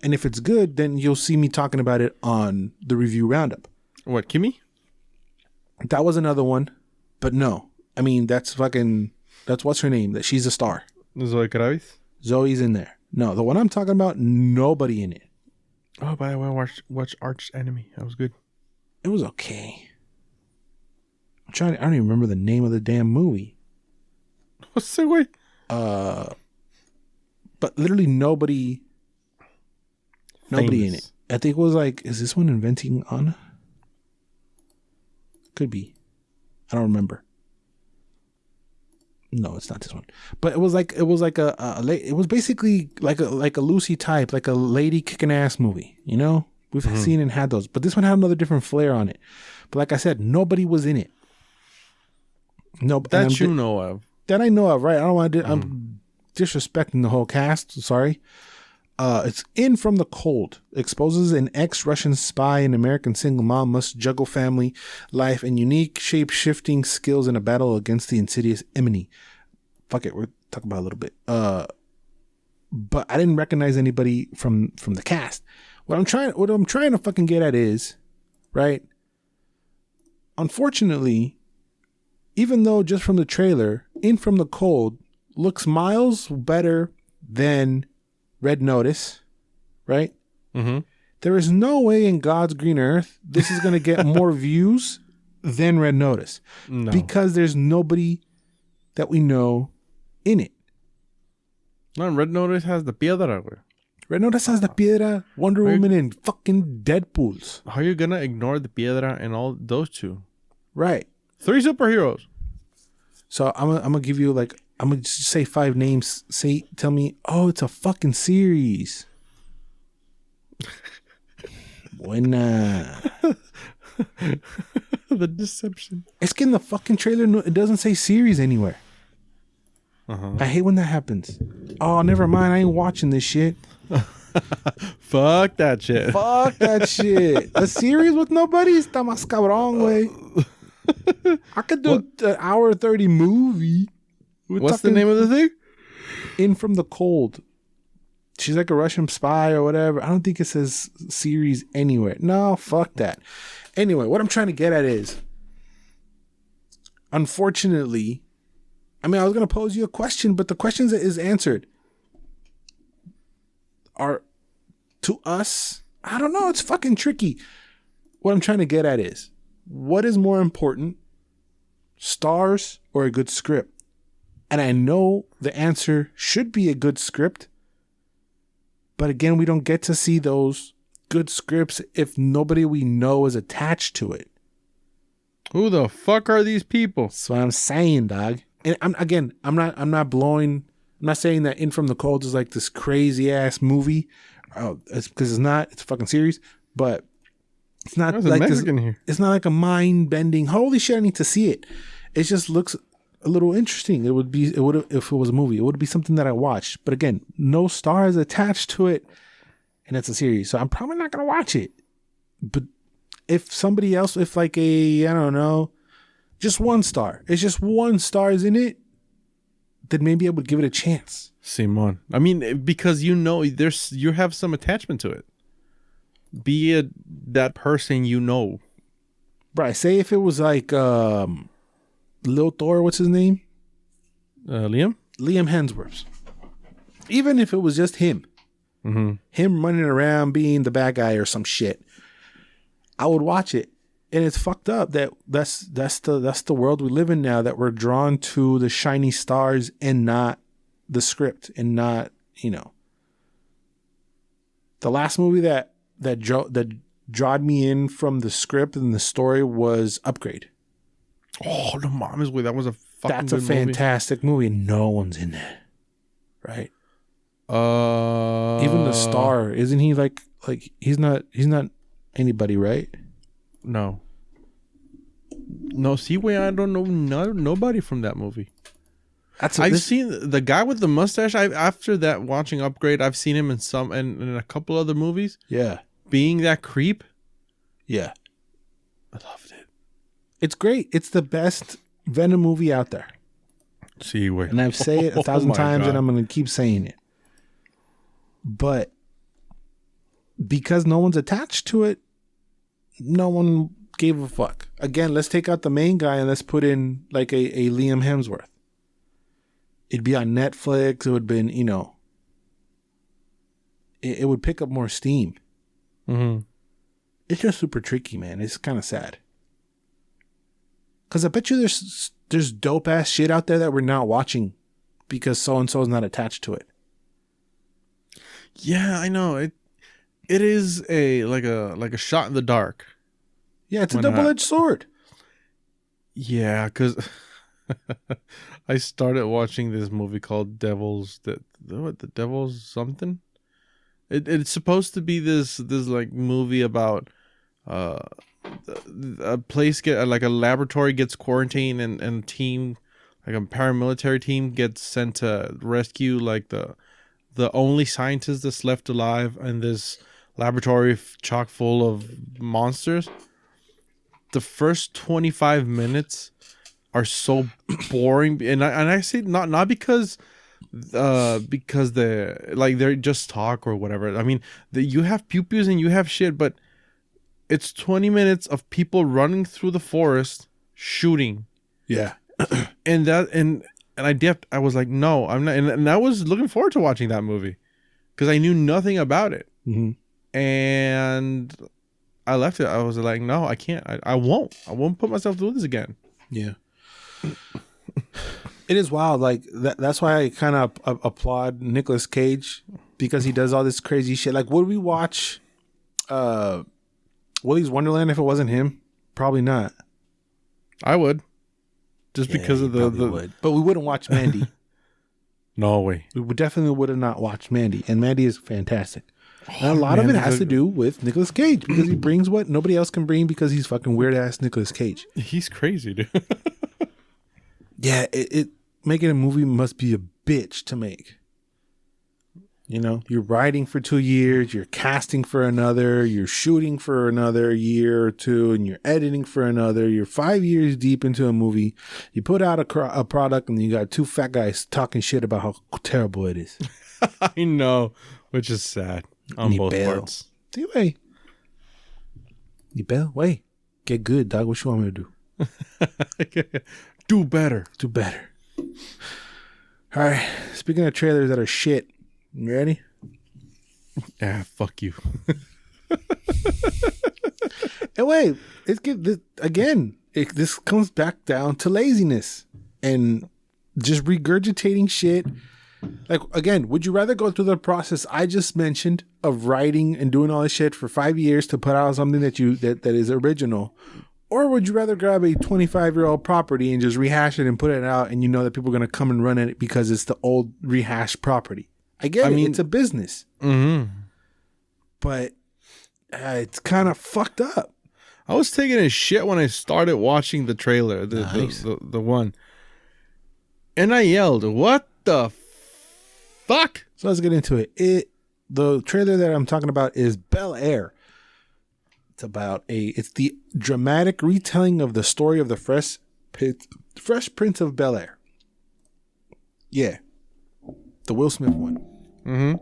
and if it's good, then you'll see me talking about it on the review roundup. What, Kimmy? That was another one, but no. I mean, that's what's her name? That she's a star. Zoe Kravitz? Zoe's in there. No, the one I'm talking about, nobody in it. Oh, by the way, I watched Arch Enemy. That was good. It was okay. I don't even remember the name of the damn movie. What's the way? But literally nobody in it. I think it was like, is this one Inventing Anna? Could be. I don't remember. No, it's not this one. But it was basically like a Lucy type, like a lady kicking ass movie. You know, we've seen and had those, but this one had another different flair on it. But like I said, nobody was in it. No, that you know of. That I know of, right? I don't want to. I'm disrespecting the whole cast. Sorry. It's In From the Cold. Exposes an ex-Russian spy and American single mom must juggle family life and unique shape-shifting skills in a battle against the insidious enemy. Fuck it, we're talking about it a little bit. But I didn't recognize anybody from the cast. What I'm trying to fucking get at is, right? Unfortunately, even though just from the trailer, In From the Cold looks miles better than Red Notice, right? Mm-hmm. There is no way in God's green earth this is going to get more views than Red Notice. No. Because there's nobody that we know in it. No, Red Notice has the piedra, güey. Red Notice has the Piedra, Wonder Woman, and fucking Deadpools. How are you gonna ignore the piedra and all those two? Right. 3 superheroes. So I'm gonna give you like, I'm gonna just say 5 names. Tell me, oh, it's a fucking series. Buena. The deception. It's in the fucking trailer. It doesn't say series anywhere. I hate when that happens. Oh, never mind. I ain't watching this shit. Fuck that shit. Fuck that shit. A series with nobody? Está más cabrón, güey. I could do an hour 30 movie. What's the name of the thing? In From the Cold. She's like a Russian spy or whatever. I don't think it says series anywhere. No, fuck that. Anyway, what I'm trying to get at is, unfortunately, I mean, I was going to pose you a question, but the question is answered. To us, I don't know. It's fucking tricky. What I'm trying to get at is, what is more important, stars or a good script? And I know the answer should be a good script. But again, we don't get to see those good scripts if nobody we know is attached to it. Who the fuck are these people? That's what I'm saying, dog. And I'm not saying that In From the Cold is like this crazy ass movie. It's because it's not. It's a fucking series, but it's not like this. It's not like a mind bending. Holy shit! I need to see it. It just looks a little interesting. It would if it was a movie. It would be something that I watched. But again, no stars attached to it, and it's a series, so I'm probably not gonna watch it. But if somebody else, if like I don't know, just 1 star. It's just 1 star is in it. Then maybe I would give it a chance. Simon. I mean, because you have some attachment to it. Be it that person you know. Right. Say if it was like Lil Thor, what's his name? Liam Hemsworth. Even if it was just him. Mm-hmm. Him running around being the bad guy or some shit. I would watch it. And it's fucked up that's the world we live in now, that we're drawn to the shiny stars and not the script, and not, the last movie that drawed me in from the script and the story was Upgrade. Oh, the Mama's Way. That was a fucking That's a fantastic movie. No one's in there. Right? Even the star, isn't he like he's not anybody, right? No, see, wait, I don't know nobody from that movie. I've seen the guy with the mustache. After that, watching Upgrade, I've seen him in a couple other movies. Yeah, being that creep. Yeah, I loved it. It's great. It's the best Venom movie out there. See, wait, and I've said it 1,000 times, God. And I'm going to keep saying it. But because no one's attached to it, no one gave a fuck. Again, let's take out the main guy and let's put in like a Liam Hemsworth. It'd be on Netflix. It would have been, it would pick up more steam. Mm-hmm. It's just super tricky, man. It's kind of sad. Because I bet you there's dope ass shit out there that we're not watching because so and so is not attached to it. Yeah, I know. It is like a shot in the dark. Yeah, it's a double-edged sword. Yeah, because I started watching this movie called Devil's something. It's supposed to be this like movie about a place like a laboratory gets quarantined and a team, like a paramilitary team, gets sent to rescue like the only scientist that's left alive in this laboratory chock full of monsters. The first 25 minutes are so boring, and I say not because they just talk or whatever. I mean, you have pew-pews and you have shit, but it's 20 minutes of people running through the forest shooting. Yeah, and I dipped. I was like, no, I'm not, and I was looking forward to watching that movie because I knew nothing about it. Mm-hmm. And I left it. I was like, no, I can't. I won't. I won't put myself through this again. Yeah. It is wild. Like that's why I kind of applaud Nicolas Cage, because he does all this crazy shit. Like, would we watch Willy's Wonderland if it wasn't him? Probably not. I would. Just because of the would. But we wouldn't watch Mandy. No way. We definitely would have not watched Mandy. And Mandy is fantastic. And a lot of it has to do with Nicolas Cage, because he brings what nobody else can bring, because he's fucking weird ass Nicolas Cage. He's crazy, dude. Yeah, it making a movie must be a bitch to make. You know, you're writing for 2 years, you're casting for another, you're shooting for another year or two, and you're editing for another. You're 5 years deep into a movie. You put out a product, and you got two fat guys talking shit about how terrible it is. I know, which is sad on both parts. Anyway, Bel, wait, get good, dog. What you want me to do? Do better. Do better. All right. Speaking of trailers that are shit, you ready? Yeah, fuck you. And wait, this comes back down to laziness and just regurgitating shit. Like, again, would you rather go through the process I just mentioned of writing and doing all this shit for 5 years to put out something that is original? Or would you rather grab a 25-year-old property and just rehash it and put it out, and you know that people are going to come and run it because it's the old rehashed property? I mean, it's a business. Mm-hmm. But it's kind of fucked up. I was taking a shit when I started watching the trailer, Nice. the one. And I yelled, "What the fuck?" So let's get into it. The trailer that I'm talking about is Bel-Air. It's the dramatic retelling of the story of the Fresh Prince of Bel-Air. Yeah. The Will Smith one. Mm-hmm.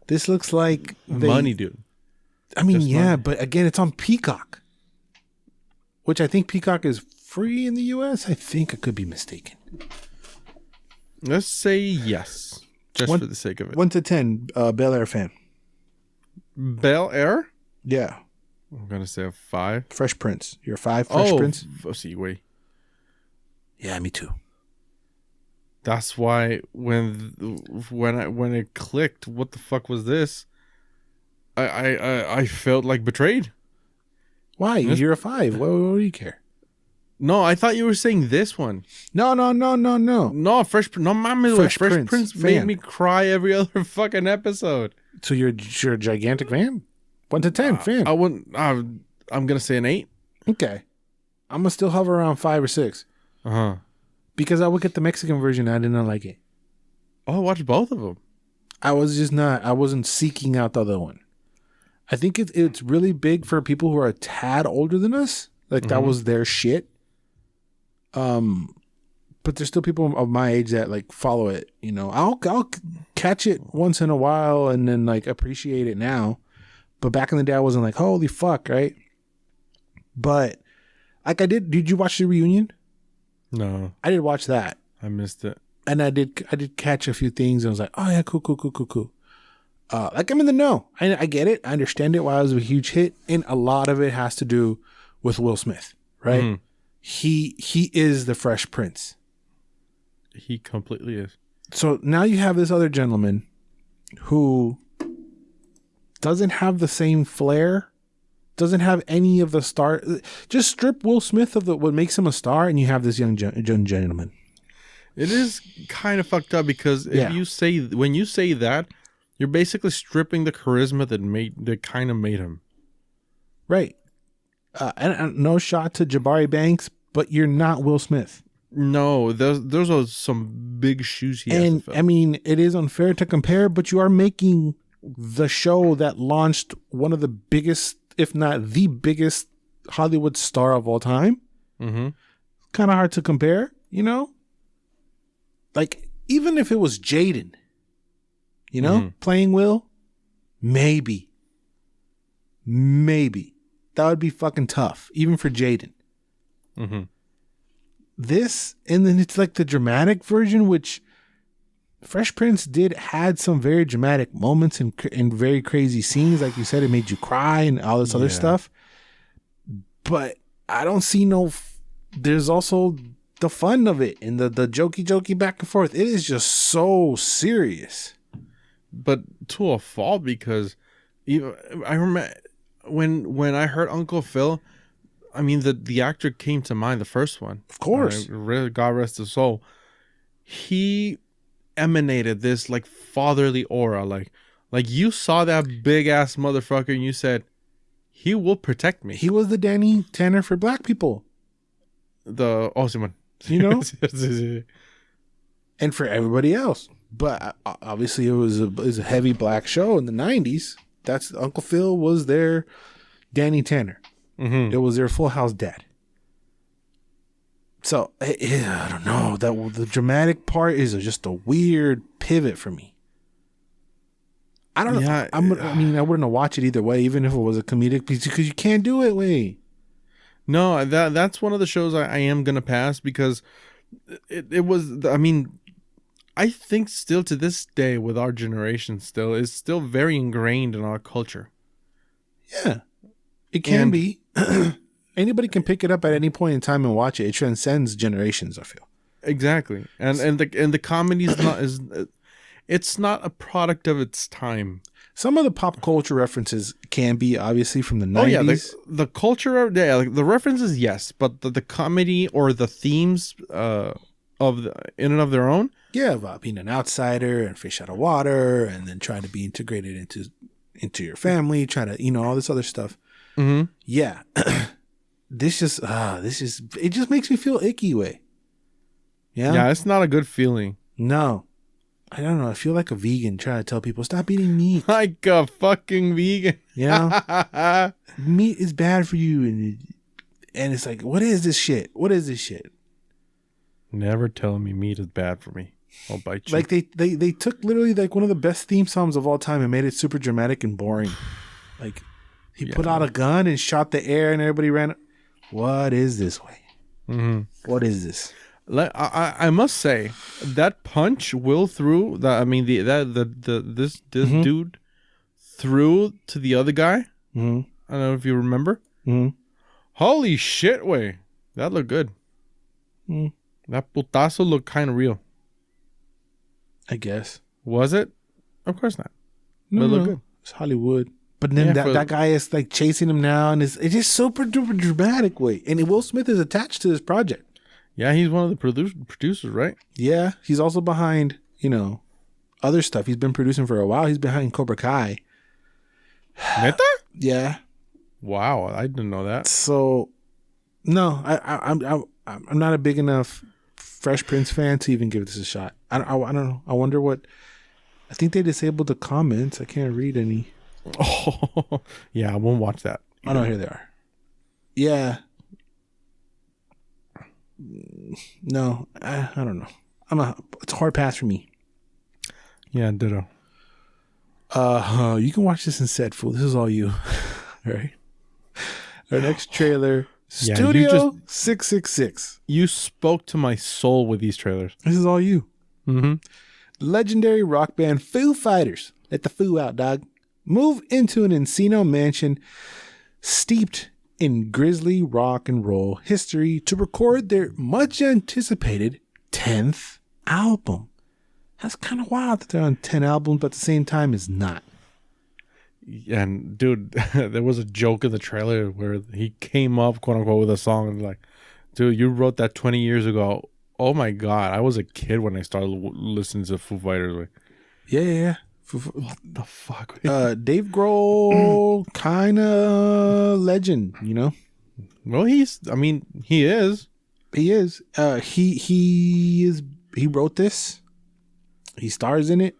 This looks like money, dude. I mean, Just yeah, money. but again, it's on Peacock, which I think Peacock is free in the U.S. I think I could be mistaken. Let's say yes, just for the sake of it. 1 to 10, Bel-Air fan. Bel-Air? Yeah. I'm gonna say a 5. Fresh Prince. You're a 5. Fresh Prince. See, wait. Yeah, me too. That's why when it clicked, what the fuck was this? I felt like betrayed. Why? You're a 5. What do you care? No, I thought you were saying this one. No. No, Fresh Prince made fan. me cry every other fucking episode. So you're a gigantic fan? 1 to 10 fan. I wouldn't. I'm gonna say an 8. Okay. I'm gonna still hover around 5 or 6. Uh-huh. Because I would get the Mexican version. I did not like it. Oh, I watched both of them. I wasn't seeking out the other one. I think it's really big for people who are a tad older than us. Like, that was their shit. But there's still people of my age that like follow it. You know, I'll catch it once in a while and then like appreciate it now. But back in the day, I wasn't like, holy fuck, right? But like I did. Did you watch the reunion? No, I did watch that. I missed it. And I did catch a few things and I was like, oh yeah, cool. Like, I'm in the know. I get it. I understand it why it was a huge hit. And a lot of it has to do with Will Smith, right? Mm-hmm. He is the Fresh Prince. He completely is. So now you have this other gentleman who doesn't have the same flair, doesn't have any of the star. Just strip Will Smith of what makes him a star, and you have this young gentleman. It is kind of fucked up because when you say that, you're basically stripping the charisma that kind of made him. Right. And no shot to Jabari Banks, but you're not Will Smith. No, those are some big shoes he has to fill. I mean, it is unfair to compare, but you are making the show that launched one of the biggest, if not the biggest, Hollywood star of all time. Mm-hmm. Kind of hard to compare, you know? Like, even if it was Jaden, you know, playing Will, maybe. That would be fucking tough, even for Jaden. Mm-hmm. This, and then it's like the dramatic version, which Fresh Prince had some very dramatic moments and very crazy scenes. Like you said, it made you cry and all this other stuff. But I don't see there's also the fun of it and the jokey back and forth. It is just so serious. But to a fault, because I remember when I heard Uncle Phil, I mean, the actor came to mind, the first one. Of course. God rest his soul. He emanated this like fatherly aura. Like you saw that big ass motherfucker and you said, he will protect me. He was the Danny Tanner for black people. Simon. You know? And for everybody else. But obviously it was a heavy black show in the 90s. That's Uncle Phil was their Danny Tanner. Mm-hmm. It was their Full House dad. So I don't know. The dramatic part is just a weird pivot for me. I don't know. I wouldn't watch it either way, even if it was a comedic piece, because you can't do it way. No, that's one of the shows I am gonna pass, because it was. I mean, I think still to this day with our generation is still very ingrained in our culture. Yeah, it can be. Anybody can pick it up at any point in time and watch it. It transcends generations, I feel. Exactly. And the comedy it's not a product of its time. Some of the pop culture references can be obviously from the 90s. Oh yeah, the culture, like the references, yes, but the comedy or the themes in and of their own. Yeah, about being an outsider and fish out of water, and then trying to be integrated into your family, trying to all this other stuff. Mm-hmm. Yeah. This it just makes me feel icky way. Yeah, it's not a good feeling. No. I don't know. I feel like a vegan trying to tell people, stop eating meat. Like a fucking vegan. Meat is bad for you. And it's like, what is this shit? What is this shit? Never tell me meat is bad for me. I'll bite you. Like they took literally like one of the best theme songs of all time and made it super dramatic and boring. Like he put out a gun and shot the air and everybody ran. What is this way? Mm-hmm. What is this? I must say that punch Will threw that. I mean this mm-hmm. dude threw to the other guy. Mm-hmm. I don't know if you remember. Mm-hmm. Holy shit! Way that looked good. Mm-hmm. That putazo looked kind of real. I guess. Was it? Of course not. No, but it looked good. It's Hollywood. But then that guy is like chasing him now, and it's just super duper dramatic way. And Will Smith is attached to this project. Yeah, he's one of the producers, right? Yeah, he's also behind, other stuff. He's been producing for a while. He's behind Cobra Kai. Neta? Yeah. Wow, I didn't know that. So, no, I'm not a big enough Fresh Prince fan to even give this a shot. I don't know. I wonder what. I think they disabled the comments. I can't read any. Oh, yeah, I won't watch that. Oh no, here they are. Yeah. No, I don't know. It's a hard pass for me. Yeah, ditto. You can watch this instead, fool. This is all you. All right. Our next trailer, Studio 666. You spoke to my soul with these trailers. This is all you. Mm-hmm. Legendary rock band Foo Fighters. Let the foo out, dog. Move into an Encino mansion steeped in grisly rock and roll history to record their much anticipated 10th album. That's kind of wild that they're on 10 albums, but at the same time it's not. And dude, there was a joke in the trailer where he came up, quote unquote, with a song and like, dude, you wrote that 20 years ago. Oh my God, I was a kid when I started listening to Foo Fighters. Like, yeah. What the fuck? Dave Grohl, kind of legend, Well, he is. He is. He wrote this. He stars in it.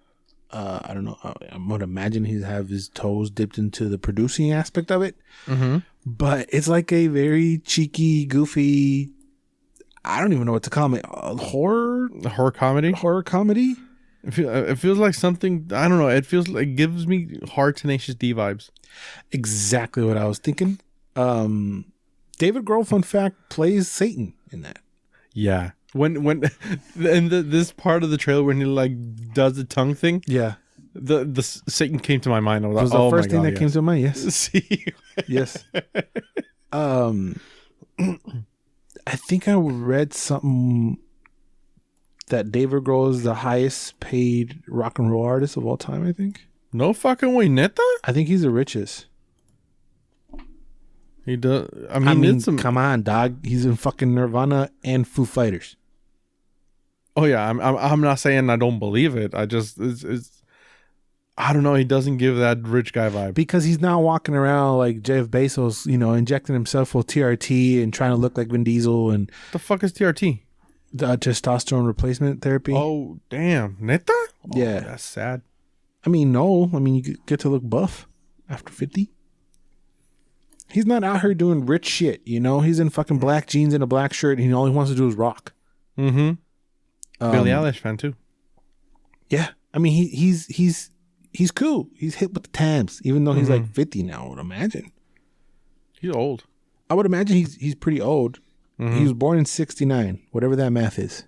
I don't know. I would imagine he'd have his toes dipped into the producing aspect of it. Mm-hmm. But it's like a very cheeky, goofy. I don't even know what to call it. Horror comedy. Horror comedy. It feels like something, I don't know. It gives me hard Tenacious D vibes. Exactly what I was thinking. David Grohl, fun fact, plays Satan in that. Yeah. When in this part of the trailer when he like does the tongue thing, Yeah. the Satan came to my mind. I was It was like, the oh first my thing God, that yes. came to mind. Yes. See, Yes. I think I read something that Dave Grohl is the highest paid rock and roll artist of all time. I think. no fucking way, neta. I think he's the richest. He does. I I mean, it's some. come on, dog. He's in fucking Nirvana and Foo Fighters. Oh yeah, I'm not saying I don't believe it. I just it's I don't know. He doesn't give that rich guy vibe. Because he's not walking around like Jeff Bezos, injecting himself with TRT and trying to look like Vin Diesel and The fuck is TRT? the testosterone replacement therapy. Oh damn, neta. Oh, Yeah. that's sad. I mean, no. I mean, you get to look buff after 50. He's not out here doing rich shit, He's in fucking black jeans and a black shirt and all he wants to do is rock. Mm-hmm. Billie Eilish fan too. Yeah. I mean, he's cool. He's hit with the times, even though he's like 50 now, I would imagine. He's old. I would imagine he's pretty old. Mm-hmm. He was born in 69, whatever that math is.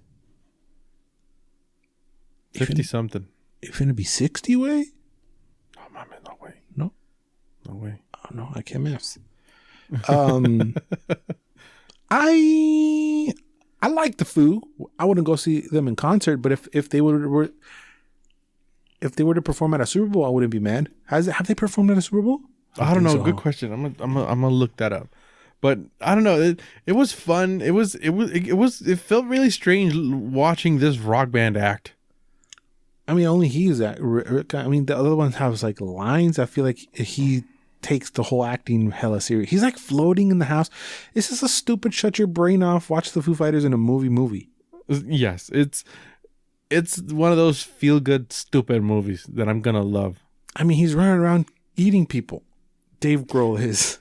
50 something. If it'd be 60 way? Oh my man, no way. No. No way. Oh no, I can't maths. I like the Foo. I wouldn't go see them in concert, but if they were to perform at a Super Bowl, I wouldn't be mad. Have they performed at a Super Bowl? I don't know. So. Good question. I'm gonna look that up. But I don't know. It was fun. It felt really strange watching this rock band act. I mean, only he is that. I mean, the other ones have like lines. I feel like he takes the whole acting hella serious. He's like floating in the house. It's just a stupid shut your brain off, watch the Foo Fighters in a movie. Yes, it's one of those feel good stupid movies that I'm gonna love. I mean, he's running around eating people. Dave Grohl is.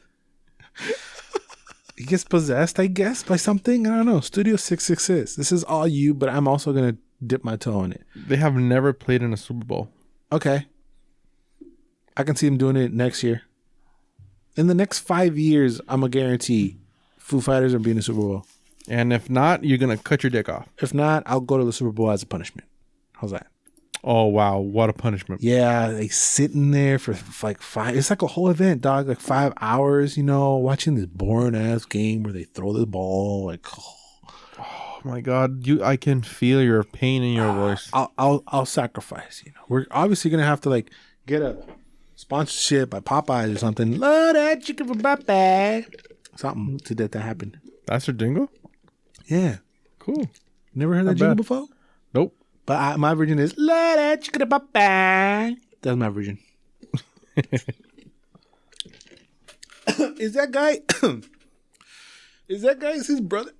He gets possessed, I guess, by something. I don't know. Studio 666. This is all you, but I'm also gonna dip my toe in it. They have never played in a Super Bowl. Okay. I can see him doing it next year. In the next 5 years, I'm a guarantee Foo Fighters are being a Super Bowl. And if not, you're gonna cut your dick off. If not, I'll go to the Super Bowl as a punishment. How's that? Oh wow, what a punishment! Yeah, like sitting there for like 5. It's like a whole event, dog. Like 5 hours, watching this boring ass game where they throw the ball. Like, oh my god, I can feel your pain in your voice. I'll sacrifice. We're obviously gonna have to like get a sponsorship by Popeyes or something. Love that chicken from Popeye. Something to that happened. That's your jingle? Yeah. Cool. Never heard that jingle before? Nope. But my version is love that chicken from Popeye. That's my version. Is that guy? Is his brother?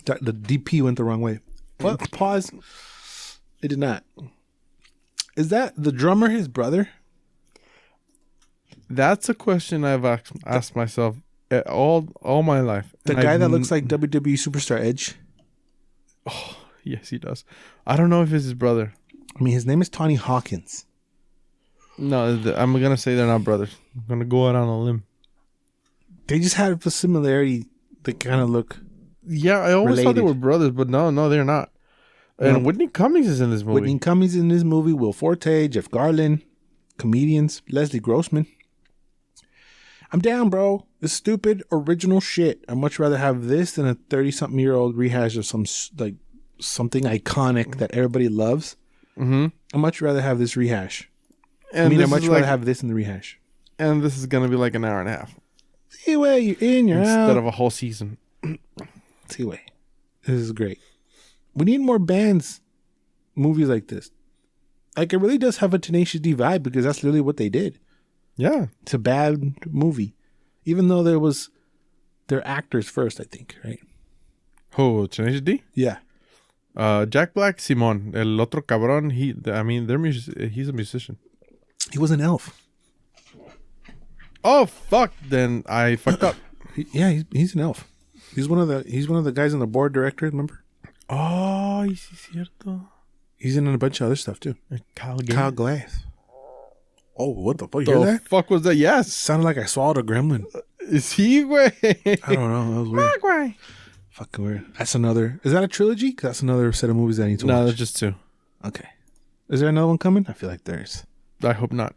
The DP went the wrong way. What? Pause. It did not. Is that the drummer his brother? That's a question I've asked myself all my life. The guy that looks like WWE superstar Edge? Oh, yes, he does. I don't know if it's his brother. I mean, his name is Tony Hawkins. No, I'm going to say they're not brothers. I'm going to go out on a limb. They just have a similarity. They kind of look Yeah, I always thought they were brothers, but no, they're not. And No. Whitney Cummings is in this movie. Whitney Cummings in this movie, Will Forte, Jeff Garlin, comedians, Leslie Grossman. I'm down, bro. It's stupid, original shit. I'd much rather have this than a 30-something-year-old rehash of something iconic that everybody loves. Mm-hmm. I'd much rather have this rehash. And I'd much rather have this in the rehash. And this is going to be like an hour and a half. See where you're in, you're Instead out. of a whole season. See way. This is great. We need more bands, movies like this. Like, it really does have a Tenacious D vibe because that's literally what they did. Yeah. It's a bad movie. Even though they're actors first, I think, right? Oh, Tenacious D? Yeah. Jack Black, Simon, el otro cabrón, he's a musician. He was an elf. Oh, fuck. Then I fucked up. He's an elf. He's one of the guys on the board directors, remember? Oh, sí, cierto. He's in a bunch of other stuff, too. Kyle Glass. Oh, what the fuck? You hear The that? fuck was that? Yes. Sounded like I swallowed a gremlin. Is he, güey? I don't know. That was weird. Fucking weird. That's another. Is that a trilogy? 'Cause that's another set of movies that I need to watch. No, there's just 2. Okay. Is there another one coming? I feel like there is. I hope not.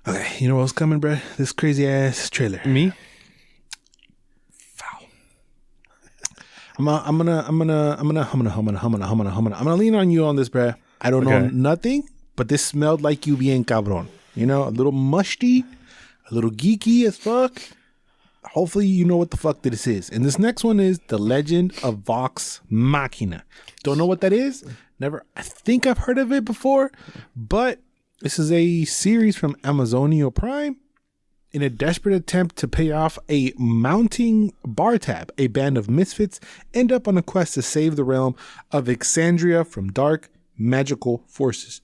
Okay. You know what's coming, bro? This crazy ass trailer. Me? Foul. I'm gonna lean on you on this, bro. I don't know nothing, but this smelled like you bien cabron. You know, a little musty, a little geeky as fuck. Hopefully you know what the fuck this is. And this next one is The Legend of Vox Machina. Don't know what that is. Never. I think I've heard of it before, but this is a series from Amazonio Prime. In a desperate attempt to pay off a mounting bar tab, a band of misfits end up on a quest to save the realm of Exandria from dark magical forces.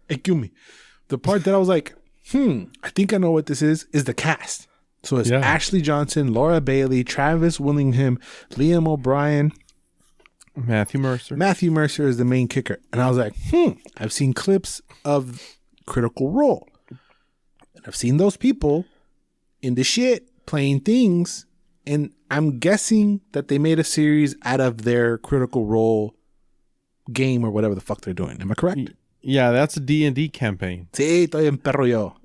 Excuse me. The part that I was like, I think I know what this is the cast. So it's Ashley Johnson, Laura Bailey, Travis Willingham, Liam O'Brien, Matthew Mercer. Matthew Mercer is the main kicker. And I was like, I've seen clips of Critical Role. And I've seen those people in the shit playing things. And I'm guessing that they made a series out of their Critical Role game or whatever the fuck they're doing. Am I correct? Yeah, that's a D&D campaign. Sí, estoy en perro yo.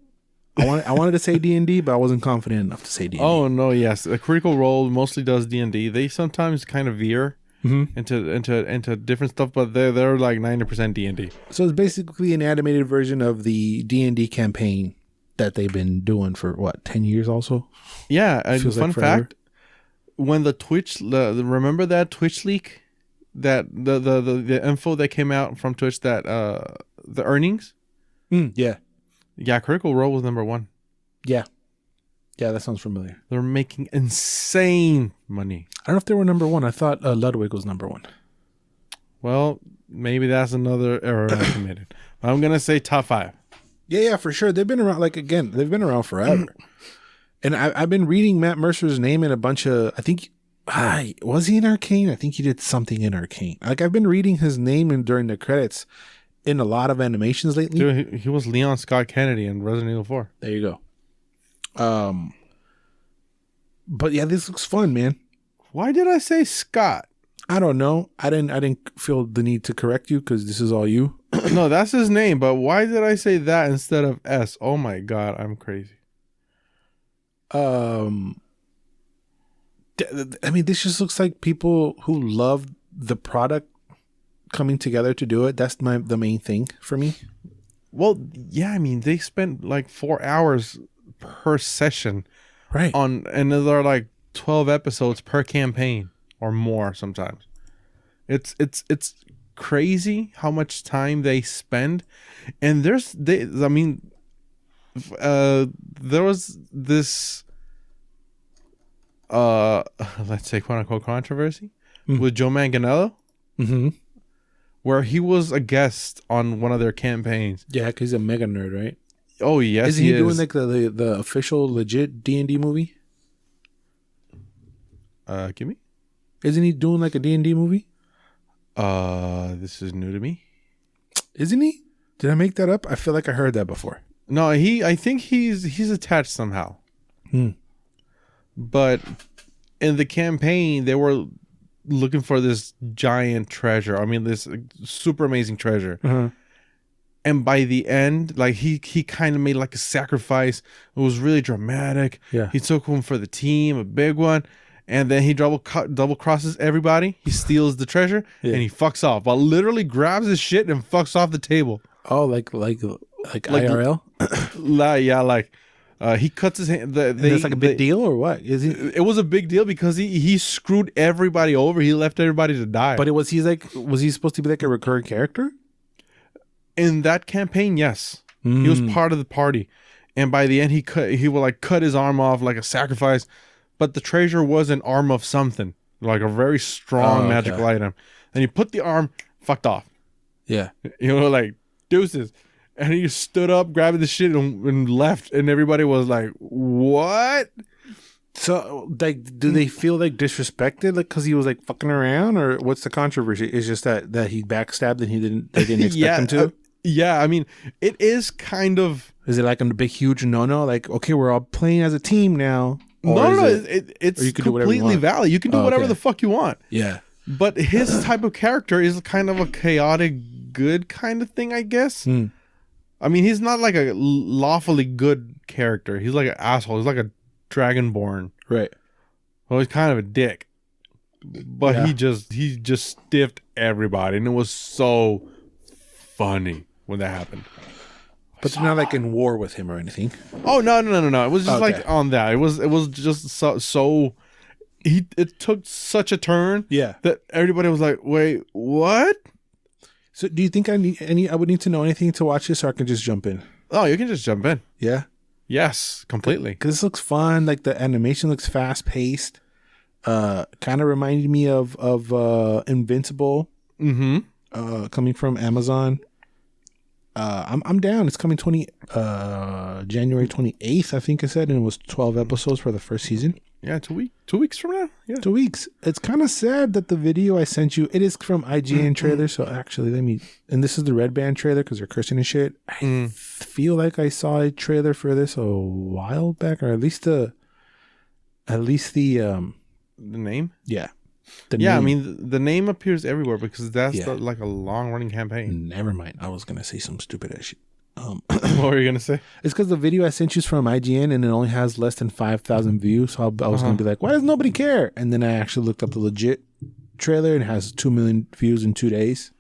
I wanted to say D&D, but I wasn't confident enough to say D&D. Oh, no, yes. A Critical Role mostly does D&D. They sometimes kind of veer into different stuff, but they're like 90% D&D. So it's basically an animated version of the D&D campaign that they've been doing for, 10 years also? Yeah, and fun fact, when the Twitch, remember that Twitch leak? That the info that came out from Twitch that the earnings? Yeah. Yeah, Critical Role was number 1. Yeah. Yeah, that sounds familiar. They're making insane money. I don't know if they were number 1. I thought Ludwig was number 1. Well, maybe that's another error I committed. But I'm going to say top 5. Yeah, for sure. They've been around, they've been around forever. And I've been reading Matt Mercer's name in a bunch of, I think, was he in Arcane? I think he did something in Arcane. Like, I've been reading his name during the credits in a lot of animations lately. Dude, he was Leon Scott Kennedy in Resident Evil 4. There you go. But yeah, this looks fun, man. Why did I say Scott? I don't know. I didn't feel the need to correct you because this is all you. No, that's his name. But why did I say that instead of S? Oh my God, I'm crazy. I mean, this just looks like people who love the product coming together to do it. That's the main thing for me. Well, yeah, I mean, they spent like 4 hours per session, right? And there are like 12 episodes per campaign or more sometimes. It's crazy how much time they spend, and there was this let's say quote unquote controversy with Joe Manganiello. Where he was a guest on one of their campaigns. Yeah, because he's a mega nerd, right? Oh, yes, Isn't he doing like the official legit D&D movie? Give me? Isn't he doing like a D&D movie? This is new to me. Isn't he? Did I make that up? I feel like I heard that before. No, I think he's attached somehow. But in the campaign, they were looking for this giant treasure. I mean, this super amazing treasure. And by the end, like he kind of made like a sacrifice. It was really dramatic. Yeah. He took one for the team, a big one, and then he double crosses everybody. He steals the treasure and he fucks off. But literally grabs his shit and fucks off the table. Oh, like IRL? Yeah, like. He cuts his hand. That's like a big deal or what? Is it? It was a big deal because he screwed everybody over. He left everybody to die. But was he supposed to be like a recurring character? In that campaign, yes. He was part of the party. And by the end, he would like cut his arm off like a sacrifice. But the treasure was an arm of something, like a very strong magical item. And he put the arm, fucked off. Yeah. You know, like deuces. And he stood up, grabbed the shit, and left. And everybody was like, "What?" So, like, do they feel like disrespected, like, because he was like fucking around, or what's the controversy? It's just that he backstabbed and they didn't expect him to. Yeah, I mean, it is kind of. Is it like a big huge no? Like, okay, we're all playing as a team now, No, is it's or you can do whatever you completely want? valid. You can do whatever okay. the fuck you want. Yeah. But his type of character is kind of a chaotic good kind of thing, I guess. Hmm. I mean, he's not like a lawfully good character. He's like an asshole. He's like a dragonborn. Right. Well, he's kind of a dick. But Yeah. he just stiffed everybody, and it was so funny when that happened. But they're not like in war with him or anything. Oh no. It was just Okay. like on that. It was just so it took such a turn Yeah. that everybody was like, "Wait, what?" So do you think I would need to know anything to watch this, or I can just jump in? Oh, you can just jump in. Yeah. Yes, completely. Because this looks fun. Like the animation looks fast paced. Kind of reminded me of Invincible. Mm-hmm. Coming from Amazon. I'm down. It's coming January 28th, I think I said, and it was 12 episodes for the first season. Yeah, 2 weeks from now. Yeah, 2 weeks. It's kind of sad that the video I sent you, it is from IGN trailer. So actually, and this is the Red Band trailer because they're cursing and shit. I feel like I saw a trailer for this a while back, or at least the name. Yeah. Yeah, name. I mean the name appears everywhere because that's Yeah. like a long running campaign. Never mind. I was gonna say some stupid ass shit. What were you gonna say? It's because the video I sent you is from IGN and it only has less than 5,000 views. So I was gonna be like, why does nobody care? And then I actually looked up the legit trailer and it has 2 million views in 2 days.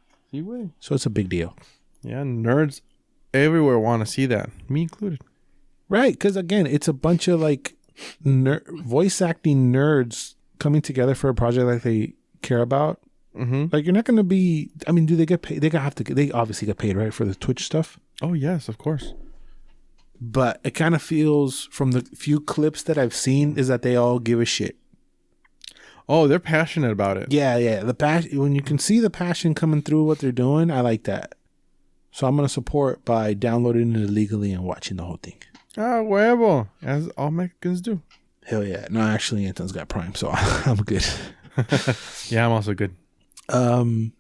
So it's a big deal. Yeah, nerds everywhere want to see that, me included. Right, because again, it's a bunch of like voice acting nerds coming together for a project like they care about. Mm-hmm. Like you're not gonna be. I mean, do they get paid? They obviously get paid, right, for the Twitch stuff. Oh yes, of course. But it kind of feels from the few clips that I've seen is that they all give a shit. Oh, they're passionate about it. Yeah. The passion, when you can see the passion coming through what they're doing, I like that. So I'm gonna support by downloading it illegally and watching the whole thing. Ah, huevo, as all Mexicans do. Hell yeah! No, actually, Anton's got Prime, so I'm good. Yeah, I'm also good. But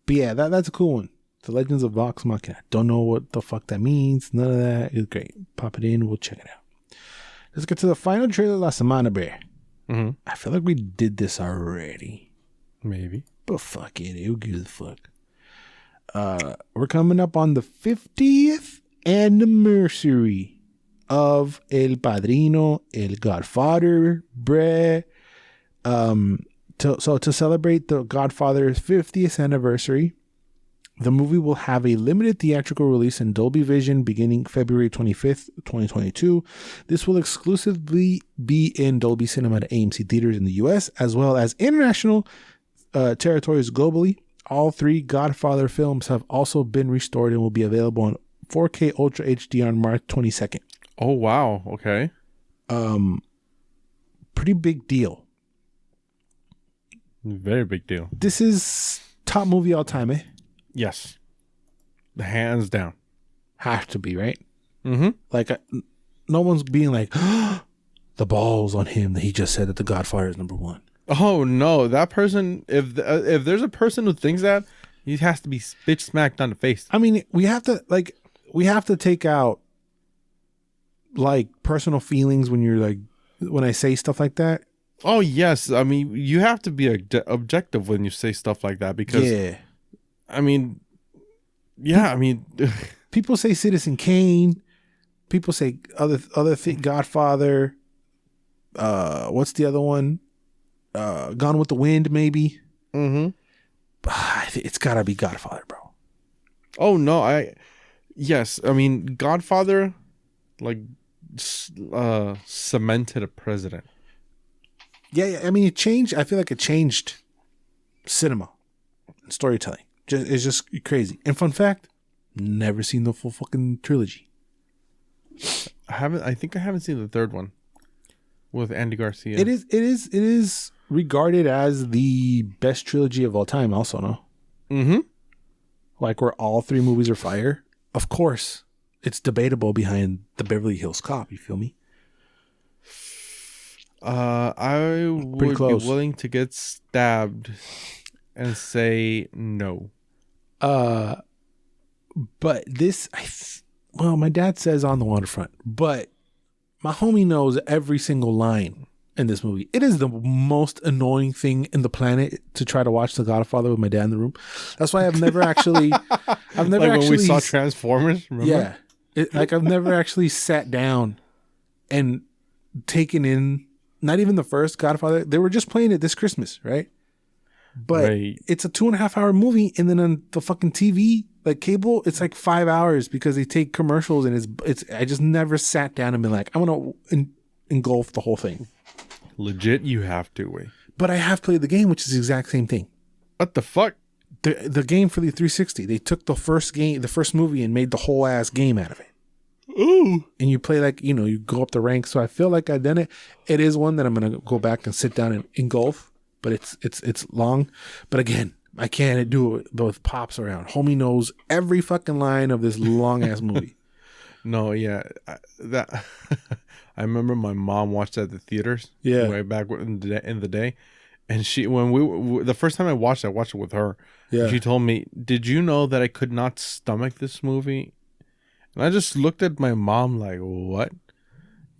yeah, that's a cool one. The Legends of Vox Machina. Don't know what the fuck that means. None of that. It's great. Pop it in. We'll check it out. Let's get to the final trailer La Semana, Bear. Mm-hmm. I feel like we did this already. Maybe. But fuck it. Who gives a fuck? We're coming up on the 50th anniversary of El Padrino, El Godfather, bruh. To celebrate the Godfather's 50th anniversary, the movie will have a limited theatrical release in Dolby Vision beginning February 25th, 2022. This will exclusively be in Dolby Cinema at AMC theaters in the US, as well as international territories globally. All 3 Godfather films have also been restored and will be available on 4K Ultra HD on March 22nd. Oh, wow. Okay. Pretty big deal. Very big deal. This is top movie all time, eh? Yes. Hands down. Have to be, right? Mm-hmm. Like, no one's being like, the balls on him that he just said that The Godfather is number 1. Oh, no. That person, if there's a person who thinks that, he has to be bitch smacked on the face. I mean, we have to take out, like, personal feelings when I say stuff like that. Oh, yes. I mean, you have to be objective when you say stuff like that because, Yeah. I mean, yeah, I mean. People say Citizen Kane. People say other thing, Godfather. What's the other one? Gone with the Wind, maybe. Mm-hmm. It's gotta be Godfather, bro. Oh, no. Yes. I mean, Godfather, like, cemented a president. Yeah. I mean, it changed. I feel like it changed cinema and storytelling. It's just crazy. And fun fact, never seen the full fucking trilogy. I think I haven't seen the third one with Andy Garcia. It is regarded as the best trilogy of all time. Also, no. Mm-hmm. Like where all 3 movies are fire. Of course, it's debatable behind the Beverly Hills Cop. You feel me? I would be willing to get stabbed and say no. But this, my dad says On the Waterfront, but My homie knows every single line in this movie. It is the most annoying thing in the planet to try to watch The Godfather with my dad in the room. That's why I've never actually when we saw Transformers, remember? Yeah. I've never actually sat down and taken in, not even the first Godfather. They were just playing it this Christmas, right? But it's a 2.5 hour movie, and then on the fucking TV, like cable, it's like 5 hours because they take commercials, and it's. I just never sat down and been like, I want to engulf the whole thing. Legit, you have to wait. But I have played the game, which is the exact same thing. What the fuck? The game for the 360, they took the first movie, and made the whole ass game out of it. Ooh. And you play you go up the ranks. So I feel like I've done it. It is one that I'm gonna go back and sit down and engulf. But it's long. But again, I can't do it with pops around. Homie knows every fucking line of this long ass movie. No, yeah, I remember my mom watched it at the theaters. Yeah, way back in the day, and the first time I watched it with her. Yeah, she told me, "Did you know that I could not stomach this movie?" And I just looked at my mom like, "What?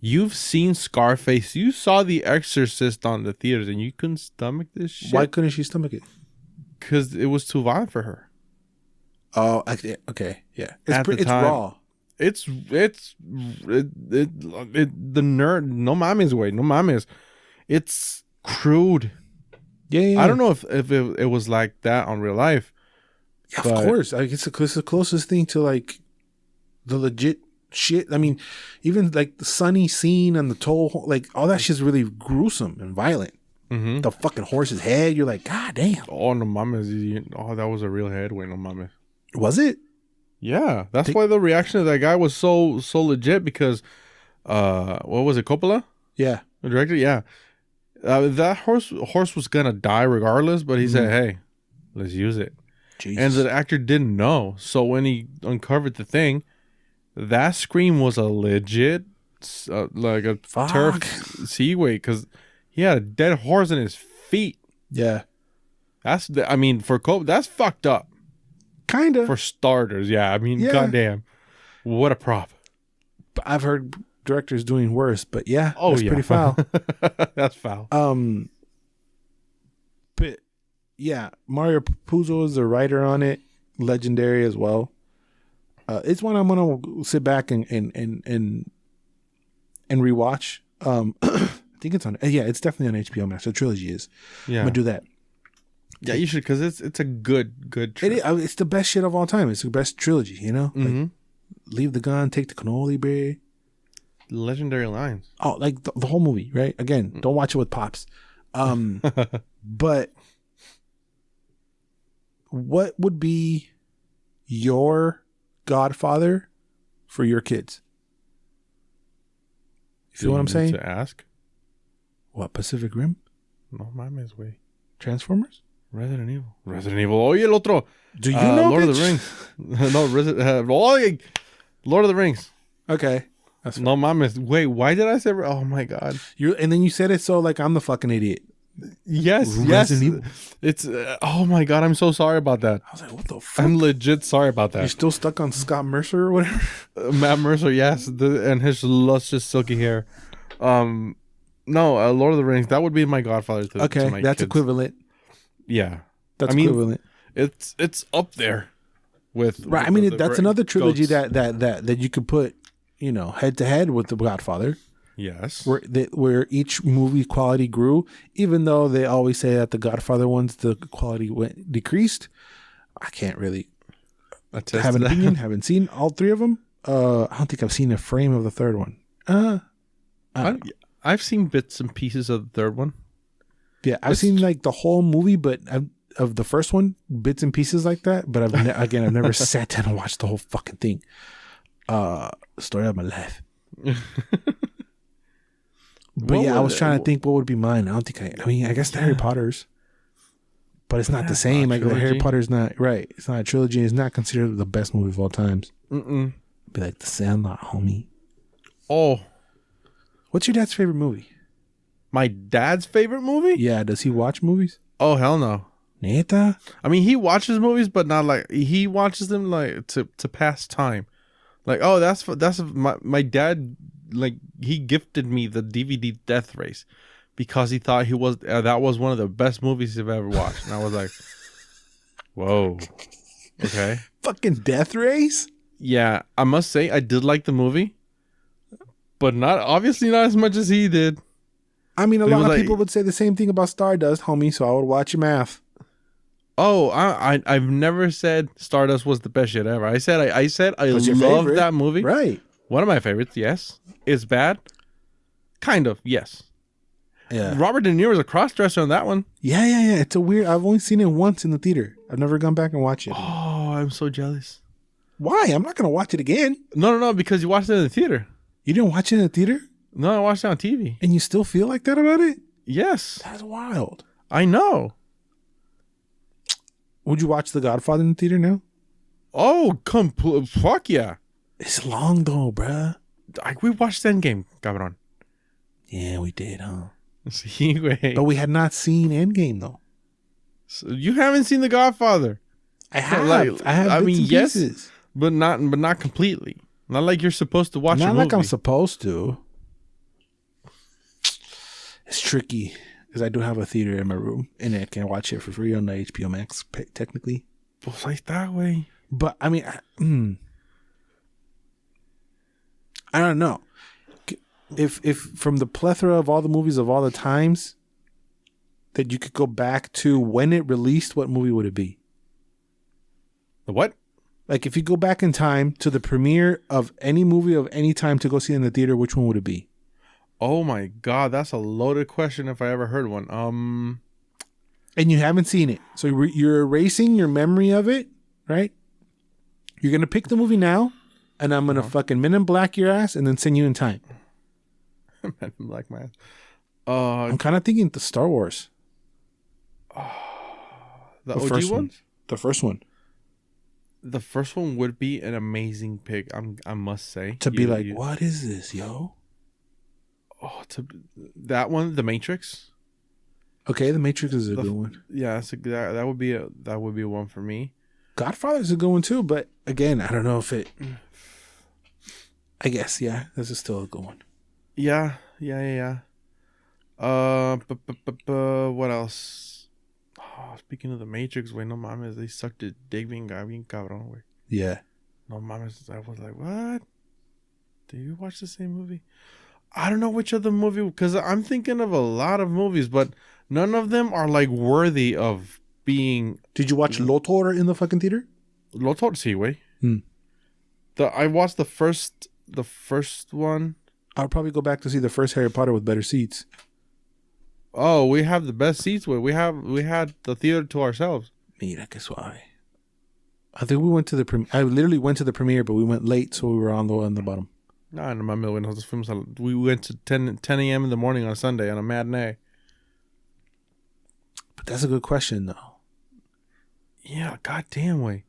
You've seen Scarface. You saw The Exorcist on the theaters, and you couldn't stomach this shit?" Why couldn't she stomach it? Because it was too violent for her. Oh, okay, yeah. It's raw. It's the nerd. No mames, way. No mames. It's crude. Yeah. I don't know if it was like that on real life. Yeah, of course. It's the closest thing to like the legit shit. I mean, even like the Sunny scene and the toll, like all that shit's really gruesome and violent. Mm-hmm. The fucking horse's head, you're like, God damn. Oh, no mames. Oh, that was a real head. Wait, no mames. Was it? Yeah, that's why the reaction of that guy was so legit, because what was it, Coppola? Yeah. The director? Yeah. That horse was gonna die regardless, but he said, "Hey, let's use it." Jesus. And the actor didn't know. So when he uncovered the thing, that scream was a legit like a turf seaway, because he had a dead horse in his feet. Yeah. That's fucked up. Kind of. For starters, yeah. I mean, goddamn. What a prop. I've heard directors doing worse, but yeah. Oh, that's pretty foul. That's foul. But yeah, Mario Puzo is the writer on it. Legendary as well. It's one I'm gonna sit back and rewatch. I think it's on. Yeah, it's definitely on HBO Max. The trilogy is. Yeah, I'm gonna do that. Yeah, you should, because it's a good trilogy. It's the best shit of all time. It's the best trilogy, you know? Mm-hmm. Like, leave the gun, take the cannoli, babe. Legendary lines. Oh, like the whole movie, right? Again, don't watch it with pops. But what would be your Godfather for your kids? You feel what I'm saying? To ask? What, Pacific Rim? No mames, way. Transformers? Resident Evil. Oye, el otro. Do you know, Lord of the Rings. No, Lord of the Rings. Okay. That's no mames. Wait, why did I say? Oh my god. And then you said it so like I'm the fucking idiot. Yes. Evil. It's oh my god. I'm so sorry about that. I was like, what the fuck? I'm legit sorry about that. You're still stuck on Scott Mercer or whatever. Matt Mercer, yes, and his luscious silky hair. No, Lord of the Rings. That would be my Godfather. Okay, to my that's kids. equivalent. Yeah, that's equivalent. It's up there with right. With that's another trilogy that you could put, head to head with the Godfather. Yes, where each movie quality grew, even though they always say that the Godfather ones the quality decreased. I can't really have an opinion. Haven't seen all three of them. I don't think I've seen a frame of the third one. I've seen bits and pieces of the third one. Yeah, I've seen like the whole movie, but of the first one, bits and pieces like that. But I've never sat down and watched the whole fucking thing. Story of my life. But I was trying to think what would be mine. I don't think I guess the Harry Potters. But it's not the same. Like the Harry Potter's not right. It's not a trilogy. It's not considered the best movie of all times. Be like The Sandlot, homie. Oh. What's your dad's favorite movie? My dad's favorite movie? Yeah. Does he watch movies? Oh, hell no. Neta? I mean, he watches movies, but not like, he watches them like to pass time. Like, oh, that's my dad. Like, he gifted me the DVD Death Race because he thought that was one of the best movies he've ever watched, and I was like, whoa, okay, Fucking Death Race. yeah. I must say, I did like the movie, but obviously not as much as he did. I mean, a But lot of people would say the same thing about Stardust, homie. So I would watch your math. Oh, I've never said Stardust was the best shit ever. I said I love that movie. Right. One of my favorites. Yes. It's bad. Kind of. Yes. Yeah. Robert De Niro was a cross-dresser on that one. Yeah. It's a weird. I've only seen it once in the theater. I've never gone back and watched it. Oh, I'm so jealous. Why? I'm not gonna watch it again. No, because you watched it in the theater. You didn't watch it in the theater? No, I watched it on TV. And you still feel like that about it? Yes. That's wild. I know. Would you watch The Godfather in the theater now? Oh, fuck yeah. It's long though, bruh. We watched Endgame, cabrón. Yeah, we did, huh? Sí, güey. But we had not seen Endgame though. So you haven't seen The Godfather. I have. I mean, yes, pieces. but not completely. Not like you're supposed to watch. Not a like movie. I'm supposed to. It's tricky because I do have a theater in my room and I can watch it for free on the HBO Max, technically. Pues ahí está, güey. But I mean, I don't know. If from the plethora of all the movies of all the times that you could go back to when it released, what movie would it be? The what? Like if you go back in time to the premiere of any movie of any time to go see in the theater, which one would it be? Oh my God, that's a loaded question if I ever heard one. And you haven't seen it. So you're erasing your memory of it, right? You're going to pick the movie now, and I'm going to fucking Men in Black your ass and then send you in time. Men in Black, man. I'm kind of thinking the Star Wars. The OG one? The first one. The first one would be an amazing pick, I must say. To be like, what is this, yo? Oh, that one, The Matrix. Okay, The Matrix is a good one. Yeah, that would be a one for me. Godfather's a good one too, but again, I don't know if it. I guess this is still a good one. Yeah. What else? Oh, speaking of The Matrix, wait, no mames, they sucked it dick bien cabrón, güey. Yeah. No mames, I was like, what? Did you watch the same movie? I don't know which other movie, because I'm thinking of a lot of movies, but none of them are like worthy of being. Did you watch Lotor in the fucking theater? Lotor, sí, güey. I watched the first one. I'll probably go back to see the first Harry Potter with better seats. Oh, we have the best seats. We had the theater to ourselves. Mira que suave. I think we went to the premiere. I literally went to the premiere, but we went late, so we were on the bottom. No, no mames, nosotros fuimos we went to 10 a.m. in the morning on a Sunday on a matinee. But that's a good question, though. Yeah, goddamn way.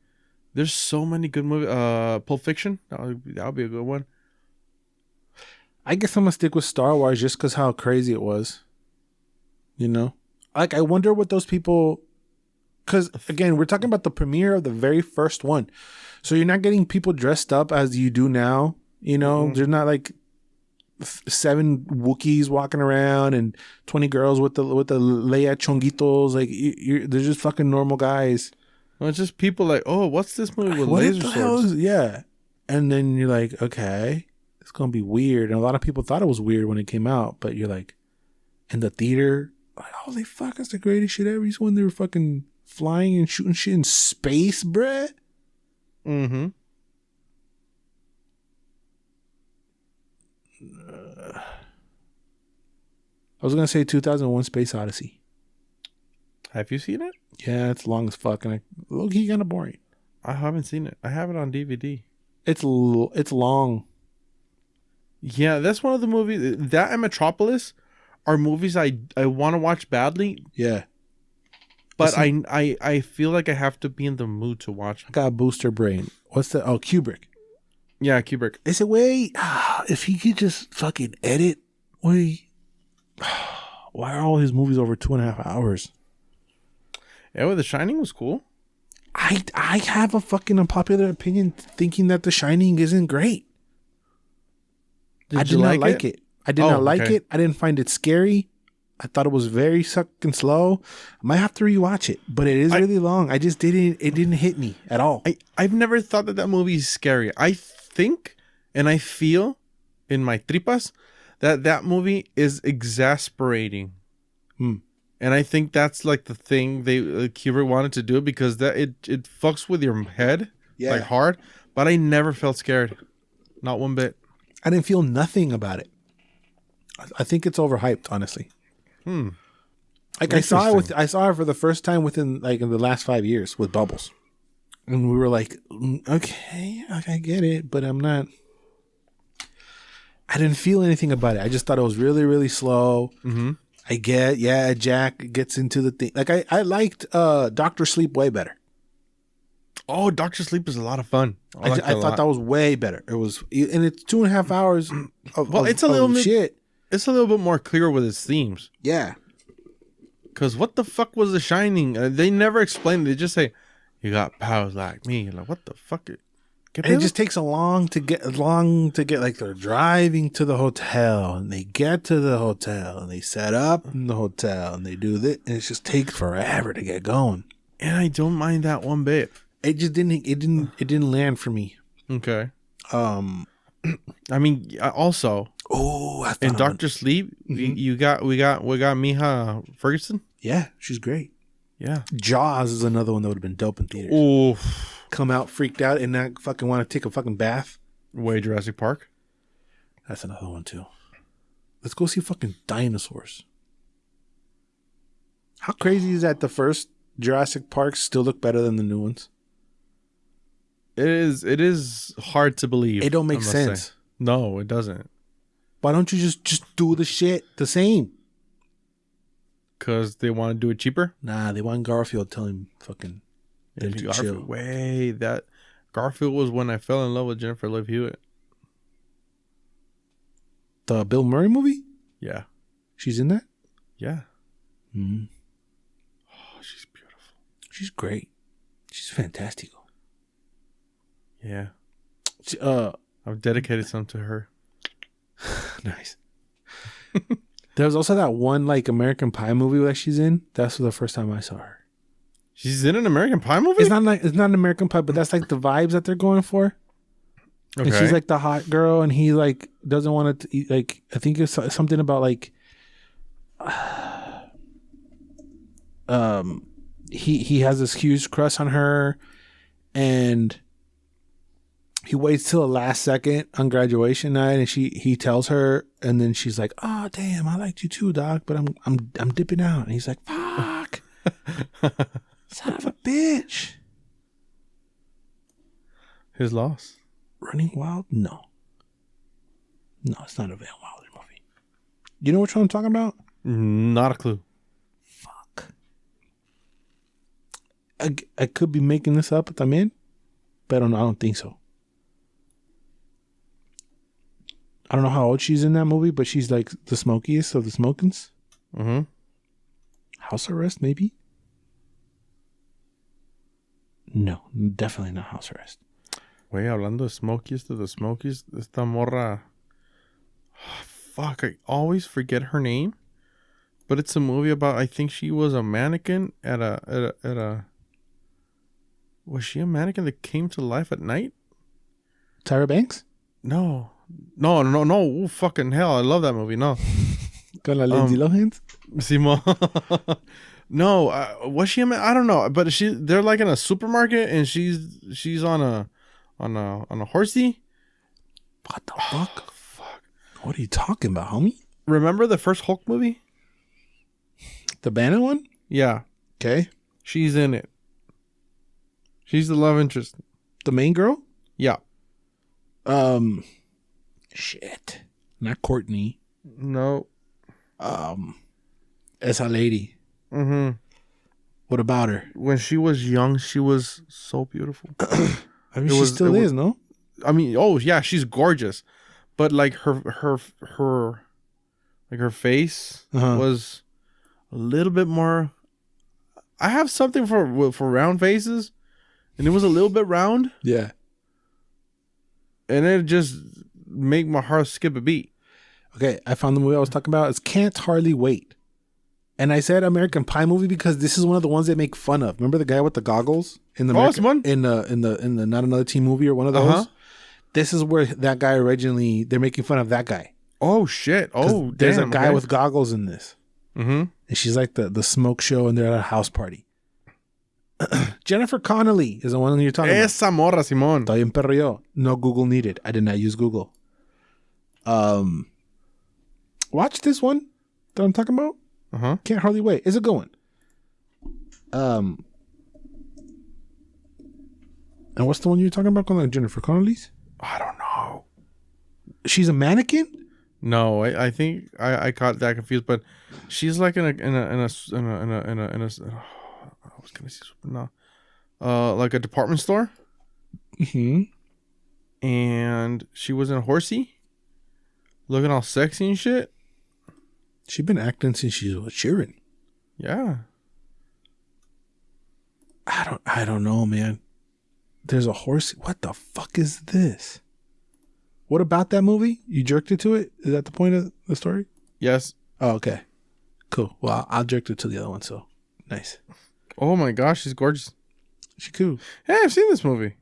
There's so many good movies. Pulp Fiction, that would be a good one. I guess I'm gonna stick with Star Wars just because how crazy it was. You know, like I wonder what those people. Because again, we're talking about the premiere of the very first one, so you're not getting people dressed up as you do now. You know, There's not like 7 Wookiees walking around and 20 girls with the Leia chonguitos. Like they're just fucking normal guys. Well, it's just people like, oh, what's this movie with laser swords? Yeah, and then you're like, okay, it's gonna be weird. And a lot of people thought it was weird when it came out, but you're like, in the theater, like, holy fuck, that's the greatest shit ever. It's when they were fucking flying and shooting shit in space, bruh. Mm-hmm. I was gonna say 2001: Space Odyssey. Have you seen it? Yeah, it's long as fuck and low-key kind of boring. I haven't seen it. I have it on DVD. It's long. Yeah, that's one of the movies. That and Metropolis are movies I want to watch badly. Yeah, but I feel like I have to be in the mood to watch. I got a booster brain. What's the Kubrick? Yeah, Kubrick. Is it if he could just fucking edit, why are all his movies over 2.5 hours? Yeah, well, The Shining was cool. I have a fucking unpopular opinion thinking that The Shining isn't great. I did not like it. I did not like it. I didn't find it scary. I thought it was very sucking slow. I might have to rewatch it, but it is really long. I just didn't. It didn't hit me at all. I've never thought that movie is scary. I think and I feel in my tripas that movie is exasperating. And I think that's like the thing Kubrick wanted to do, because that it fucks with your head like hard. But I never felt scared, not one bit. I didn't feel nothing about it. I think it's overhyped, honestly. Like I saw it for the first time within like in the last 5 years with Bubbles, and we were like, okay, I get it, but I'm not. I didn't feel anything about it. I just thought it was really, really slow. I get, Jack gets into the thing. Like I liked Dr. Sleep way better. Oh, Dr. Sleep is a lot of fun. I thought that was way better. It was, and it's 2.5 hours of it's a little bit, shit. It's a little bit more clear with its themes. Yeah. Because what the fuck was The Shining? They never explained it. They just say, you got powers like me. You're like, what the fuck? And it just takes long to get like they're driving to the hotel and they get to the hotel and they set up in the hotel and they do this and it just takes forever to get going. And I don't mind that one bit. It just didn't land for me. Okay. I mean, also. Oh, in Dr. Sleep, we got Mija Ferguson. Yeah, she's great. Yeah. Jaws is another one that would have been dope in theaters. Oh. Come out freaked out and not fucking want to take a fucking bath. Way Jurassic Park. That's another one too. Let's go see fucking dinosaurs. How crazy is that the first Jurassic Parks still look better than the new ones? It is hard to believe. It don't make sense. Say. No, it doesn't. Why don't you just do the shit the same? Because they want to do it cheaper? Nah, they want Garfield telling fucking them to chill. That Garfield was when I fell in love with Jennifer Love Hewitt. The Bill Murray movie? Yeah. She's in that? Yeah. Mm-hmm. Oh, she's beautiful. She's great. She's fantastic. Yeah. I've dedicated some to her. Nice. There's also that one like American Pie movie that she's in. That's the first time I saw her. She's in an American Pie movie? It's not an American Pie, but that's like the vibes that they're going for. Okay. And she's like the hot girl, and he like doesn't want to eat. Like I think it's something about like, he has this huge crush on her, and he waits till the last second on graduation night, and he tells her, and then she's like, "Oh damn, I liked you too, Doc, but I'm dipping out." And he's like, "Fuck, son of a bitch." His loss. Running Wild? No, it's not a Van Wilder movie. You know which one I'm talking about? Not a clue. Fuck. I could be making this up if I'm in, but I don't think so. I don't know how old she's in that movie, but she's like the smokiest of the smokins. Mm-hmm. House Arrest, maybe? No, definitely not House Arrest. Wait, hablando de smokiest of the smokies, esta morra. Oh, fuck, I always forget her name. But it's a movie about, I think she was a mannequin at a. Was she a mannequin that came to life at night? Tyra Banks? No. Oh, fucking hell. I love that movie. No. Con la Lindsay Lohan? Simon. No. Was she I don't know. But they're like in a supermarket and she's on a horsey. What the fuck? Fuck. What are you talking about, homie? Remember the first Hulk movie? The Banner one? Yeah. Okay. She's in it. She's the love interest. The main girl? Yeah. Shit. Not Courtney. No. Esa lady. Mm-hmm. What about her? When she was young, she was so beautiful. I mean, she still is, no? I mean, oh yeah, she's gorgeous, but like her face was a little bit more. I have something for round faces, and it was a little bit round, Yeah. and it just make my heart skip a beat. Okay, I found the movie I was talking about. It's Can't Hardly Wait. And I said American Pie movie because this is one of the ones they make fun of. Remember the guy with the goggles in the it's one in the Not Another Teen movie or one of those? Uh-huh. This is where that guy originally, they're making fun of that guy. Oh shit! Oh, there's damn, a guy with goggles in this. Mm-hmm. And she's like the smoke show, and they're at a house party. Jennifer Connelly is the one you're talking about. Esa morra, Simón. Está bien perro yo. No Google needed. I did not use Google. Watch this one that I'm talking about. Uh-huh. Can't Hardly Wait. Is it going? And what's the one you're talking about? Like Jennifer Connelly's? I don't know. She's a mannequin? No, I think I got that confused, but she's like in a I was gonna say no, like a department store. Mm-hmm. And she was in a horsey, looking all sexy and shit. She's been acting since she was cheering. Yeah. I don't know, man. There's a horse. What the fuck is this? What about that movie? You jerked it to it? Is that the point of the story? Yes. Oh, okay. Cool. Well, I'll jerk it to the other one, so nice. Oh my gosh, she's gorgeous. She cool. Hey, I've seen this movie.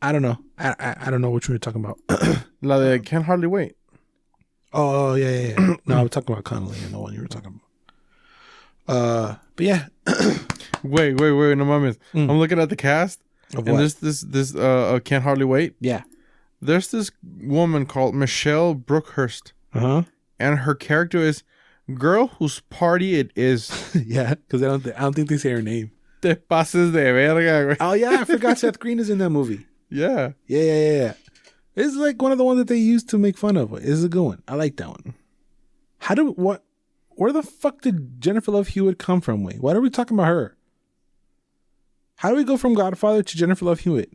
I don't know. I don't know which one you're talking about. La de Can't Hardly Wait. Oh, yeah. No, I was talking about Connolly and the one you were talking about. But yeah. Wait, no mames. I'm looking at the cast. Of and what? this Can't Hardly Wait. Yeah. There's this woman called Michelle Brookhurst. Uh-huh. And her character is Girl Whose Party It Is. Yeah, because I don't think they say her name. Te pases de verga, güey. Oh, yeah, I forgot Seth Green is in that movie. Yeah. Yeah. It's like one of the ones that they used to make fun of. Is a good one. I like that one. Where the fuck did Jennifer Love Hewitt come from? Wait, why are we talking about her? How do we go from Godfather to Jennifer Love Hewitt?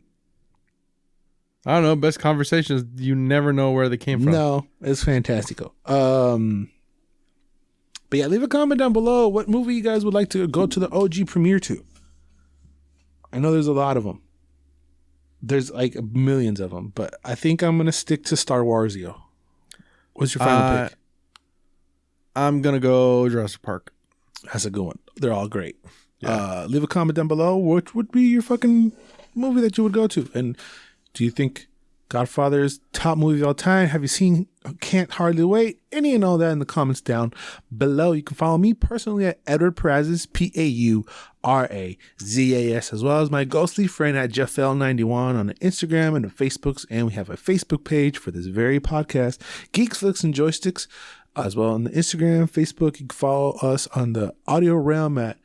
I don't know. Best conversations. You never know where they came from. No, it's fantastico. But yeah, leave a comment down below what movie you guys would like to go to the OG premiere to. I know there's a lot of them. There's like millions of them, but I think I'm going to stick to Star Wars, yo. What's your final pick? I'm going to go Jurassic Park. That's a good one. They're all great. Yeah. Leave a comment down below. What would be your fucking movie that you would go to? And do you think Godfather is top movie of all time? Have you seen Can't Hardly Wait? Any and all that in the comments down below. You can follow me personally at Edward Perazes, Paurazas, as well as my ghostly friend at JeffL91 on the Instagram and the Facebooks. And we have a Facebook page for this very podcast, Geeks, Flicks, and Joysticks, as well on the Instagram, Facebook. You can follow us on the audio realm at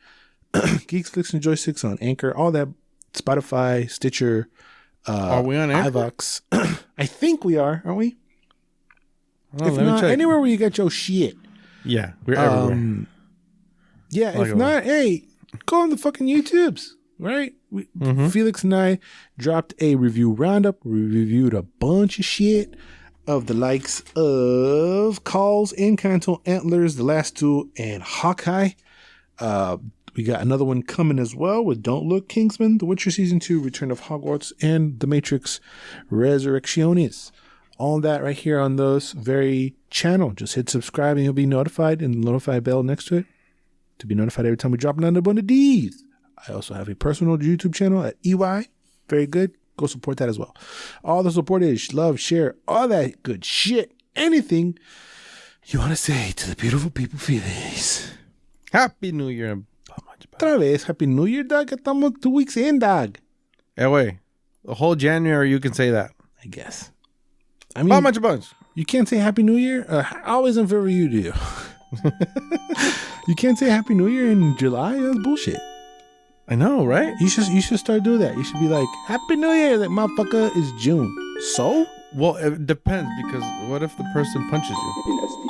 Geeks, Flicks, and Joysticks on Anchor, all that, Spotify, Stitcher, are we on Anchor? iVox. I think we are, aren't we? Oh, If not, anywhere where you get your shit. Yeah, we're everywhere. Yeah, if not, hey, go on the fucking YouTubes, right? Felix and I dropped a review roundup. We reviewed a bunch of shit of the likes of Calls, Encanto, Antlers, The Last Duel, and Hawkeye. We got another one coming as well with Don't Look, Kingsman, The Witcher Season 2, Return of Hogwarts, and The Matrix Resurrecciones. All that right here on this very channel. Just hit subscribe and you'll be notified, and the notify bell next to it to be notified every time we drop another one of these. I also have a personal YouTube channel at EY. Very good. Go support that as well. All the support is love, share, all that good shit. Anything you want to say to the beautiful people, Felix. Happy New Year. Otra vez, Happy New Year, dog. Estamos 2 weeks in, dog. Hey, wait. The whole January, you can say that. I guess. I mean, bunch. You can't say Happy New Year. I always in favor of you, do you? You can't say Happy New Year in July. That's bullshit. I know, right? You should start doing that. You should be like, Happy New Year. That motherfucker is June. So? Well, it depends, because what if the person punches you?